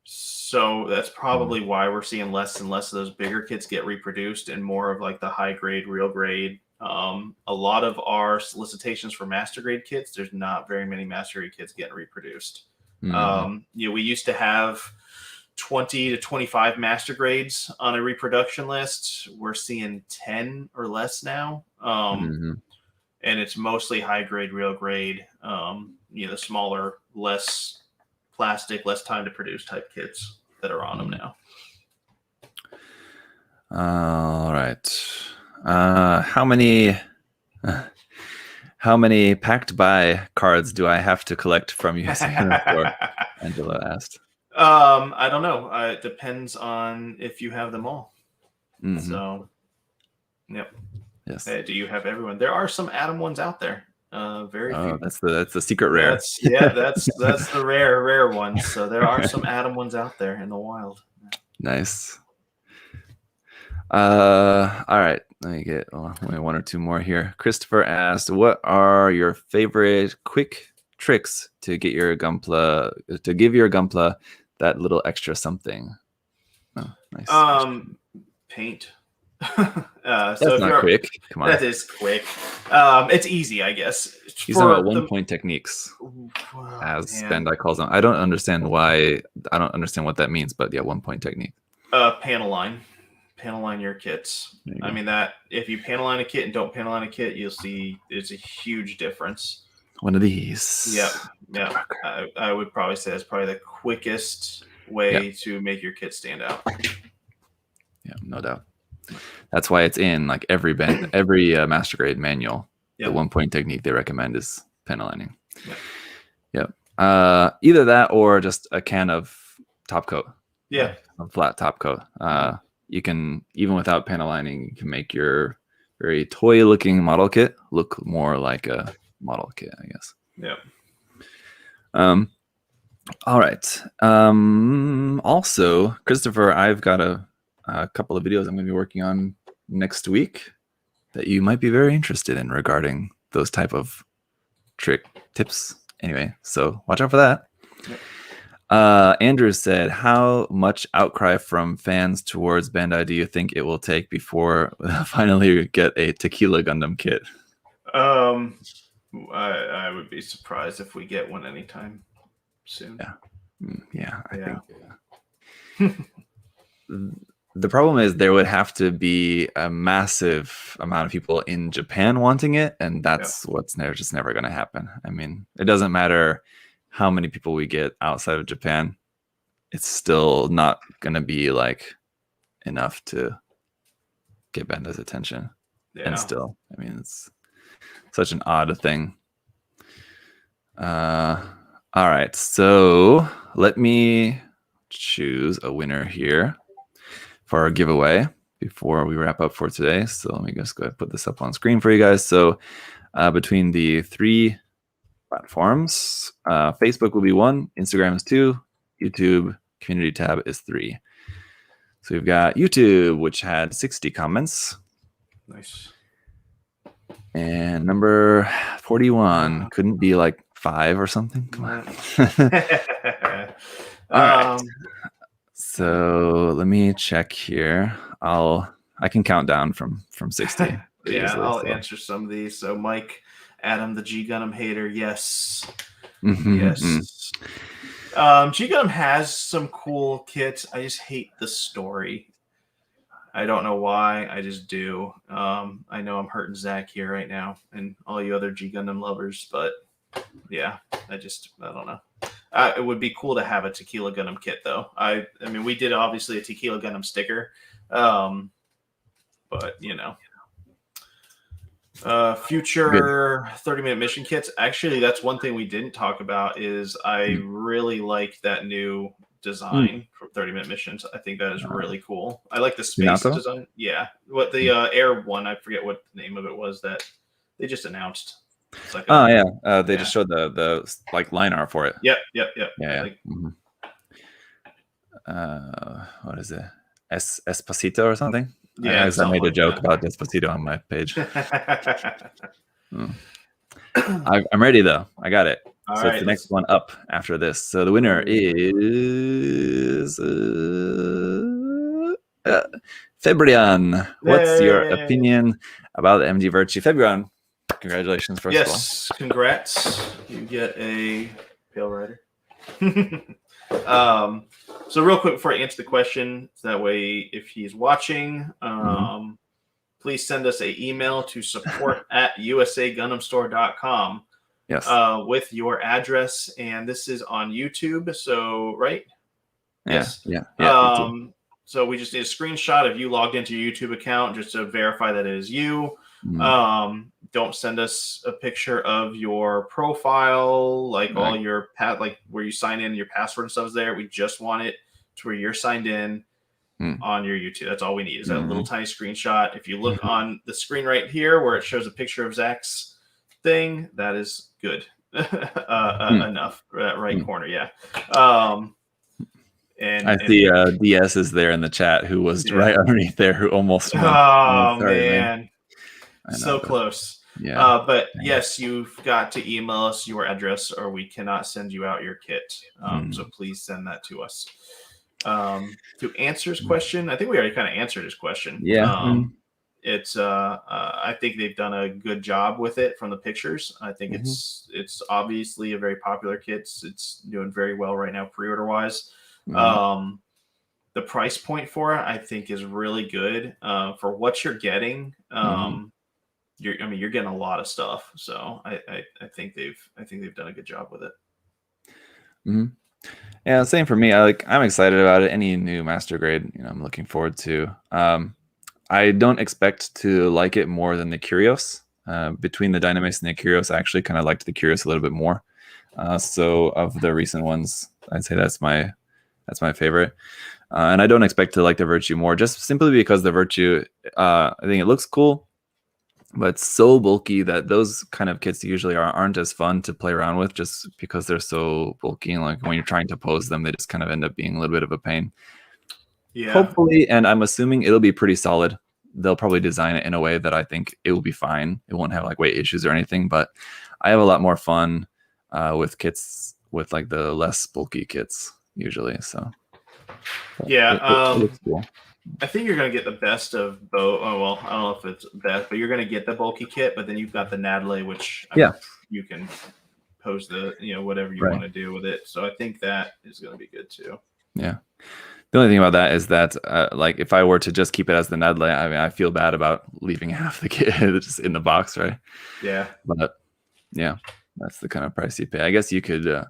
So that's probably why we're seeing less and less of those bigger kits get reproduced and more of like the high grade, real grade. A lot of our solicitations for master grade kits, there's not very many master grade kits getting reproduced. We used to have 20 to 25 master grades on a reproduction list. We're seeing 10 or less now. And it's mostly high grade, real grade, the smaller, less plastic, less time to produce type kits that are on them now. All right. How many packed by cards do I have to collect from you? Angela asked. I don't know. It depends on if you have them all. So, yep. Yes. Do you have everyone? There are some Adam ones out there. Very few. That's the secret rare. That's the rare ones. So there are some Adam ones out there in the wild. Nice. All right. Let me get only one or two more here. Christopher asked, "What are your favorite quick tricks to get your Gunpla that little extra something?" Oh, nice. Paint. That's so not quick. Come on. That is quick. It's easy, I guess. He's talking about 1-point techniques, as Bandai calls them. I don't understand why. I don't understand what that means, but yeah, 1-point technique. Panel line your kits. I mean, that if you panel line a kit and don't panel line a kit, you'll see it's a huge difference. One of these. Yeah. I would probably say that's probably the quickest way to make your kit stand out. Yeah, no doubt. That's why it's in like every master grade manual. The 1-point technique they recommend is panel lining. Yep. Either that or just a can of top coat. Yeah. A flat top coat. You can, even without panel lining, you can make your very toy looking model kit look more like a model kit, I guess. Yeah. All right. Also, Christopher, I've got a couple of videos I'm going to be working on next week that you might be very interested in regarding those type of tips. Anyway, so watch out for that. Yep. Andrew said, how much outcry from fans towards Bandai do you think it will take before finally get a Tequila Gundam kit? I would be surprised if we get one anytime soon. I think the problem is there would have to be a massive amount of people in Japan wanting it, and that's what's just never going to happen. I mean, it doesn't matter how many people we get outside of Japan, it's still not going to be like enough to get Bandai's attention. And still, I mean, it's such an odd thing. All right, so let me choose a winner here for our giveaway before we wrap up for today. So let me just go ahead and put this up on screen for you guys. So between the 3 platforms, Facebook will be 1, Instagram is 2, YouTube community tab is 3. So we've got YouTube, which had 60 comments. Nice. And number 41 couldn't be like 5 or something. Come on. All right. So let me check here. I can count down from 60. I'll answer some of these. So Mike, Adam, the G Gundam hater, yes. Yes. G Gundam has some cool kits. I just hate the story. I don't know why. I just do. I know I'm hurting Zach here right now and all you other G Gundam lovers, but yeah, I don't know. It would be cool to have a Tequila Gundam kit, though. I mean, we did obviously a Tequila Gundam sticker, but you know, future 30-minute mission kits. Actually, that's one thing we didn't talk about. Is I really like that new design for 30-minute missions. I think that is really cool. I like the space design. Yeah, what the air one? I forget what the name of it was that they just announced. Like they just showed the like line art for it. Yep. Yeah. Like, what is it? Espacito or something? Yeah, I made a joke about Despacito on my page. I'm ready though. I got it. So it's the next one up after this. So the winner is Febrian. What's your opinion about the MG Virtue? Febrian, congratulations, first of all. Yes, congrats. You get a Pale Rider. So real quick before I answer the question, so that way if he's watching, please send us an email to support@usagundamstore.com. Yes. With your address, and this is on YouTube. So right? Yes. Yeah. So we just need a screenshot of you logged into your YouTube account just to verify that it is you. Don't send us a picture of your profile, like all your like where you sign in, your password and stuff is there. We just want it to where you're signed in on your YouTube. That's all we need is that little tiny screenshot. If you look on the screen right here where it shows a picture of Zach's thing, that is good. Enough. Right corner, yeah. And I see DS is there in the chat who was right underneath there who almost won. Man. So close. Yeah. But yes, you've got to email us your address or we cannot send you out your kit. So please send that to us. To answer his question, I think we already kind of answered his question. Yeah. It's I think they've done a good job with it from the pictures. I think it's obviously a very popular kit. It's doing very well right now pre-order wise. The price point for it, I think, is really good for what you're getting. You're getting a lot of stuff, so I think they've done a good job with it. Yeah, same for me. I'm excited about it. Any new master grade, I'm looking forward to. I don't expect to like it more than the Curios. Between the Dynamax and the Curios, I actually kind of liked the Curios a little bit more. So of the recent ones, I'd say that's my favorite. And I don't expect to like the Virtue more, just simply because the Virtue, I think it looks cool, but it's so bulky that those kind of kits usually aren't as fun to play around with, just because they're so bulky. And like when you're trying to pose them, they just kind of end up being a little bit of a pain. Yeah. Hopefully, and I'm assuming it'll be pretty solid. They'll probably design it in a way that I think it will be fine. It won't have like weight issues or anything, but I have a lot more fun with kits with like the less bulky kits usually. So yeah, it looks cool. I think you're going to get the best of both. Oh, well, I don't know if it's best, but you're going to get the bulky kit, but then you've got the Nadle, which you can pose the, whatever you want to do with it. So I think that is going to be good too. Yeah. The only thing about that is that, like, if I were to just keep it as the Nadle, I mean, I feel bad about leaving half the kit just in the box, right? Yeah. But yeah, that's the kind of price you pay. I guess you could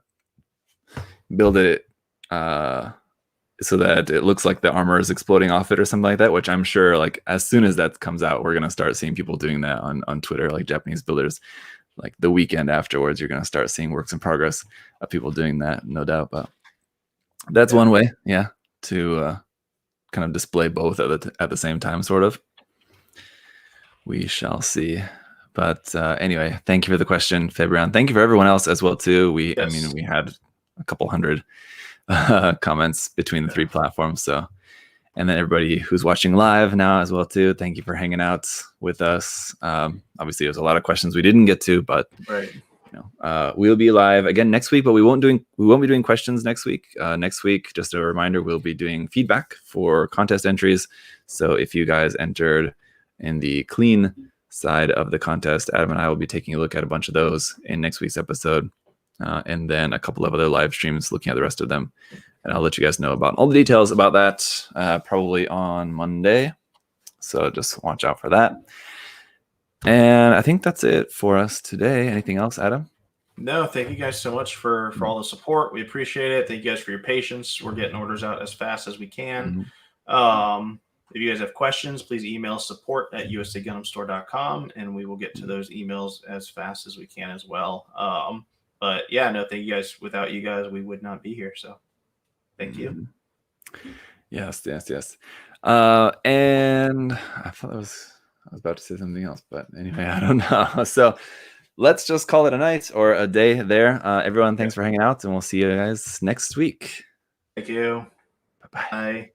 build it so that it looks like the armor is exploding off it or something like that, which I'm sure, like, as soon as that comes out, we're going to start seeing people doing that on Twitter, like Japanese builders. Like the weekend afterwards, you're going to start seeing works in progress of people doing that, no doubt. But that's one way, to kind of display both at the same time, sort of. We shall see. But anyway, thank you for the question, Fabian. Thank you for everyone else as well too. I mean, we had a couple hundred comments between the three platforms. So, and then everybody who's watching live now as well too. Thank you for hanging out with us. Obviously, there's a lot of questions we didn't get to, but we'll be live again next week, but we won't be doing questions next week. Next week, just a reminder, we'll be doing feedback for contest entries. So if you guys entered in the clean side of the contest, Adam and I will be taking a look at a bunch of those in next week's episode, and then a couple of other live streams looking at the rest of them. And I'll let you guys know about all the details about that probably on Monday. So just watch out for that. And I think that's it for us today. Anything else, Adam? No, thank you guys so much for all the support. We appreciate it. Thank you guys for your patience. We're getting orders out as fast as we can. If you guys have questions, please email support@usagundamstore.com, and we will get to those emails as fast as we can as well. But yeah, no, thank you guys. Without you guys, we would not be here. So thank you. Yes. And I thought I was about to say something else, but anyway, I don't know. So let's just call it a night or a day there. Everyone, thanks for hanging out, and we'll see you guys next week. Thank you. Bye-bye. Bye.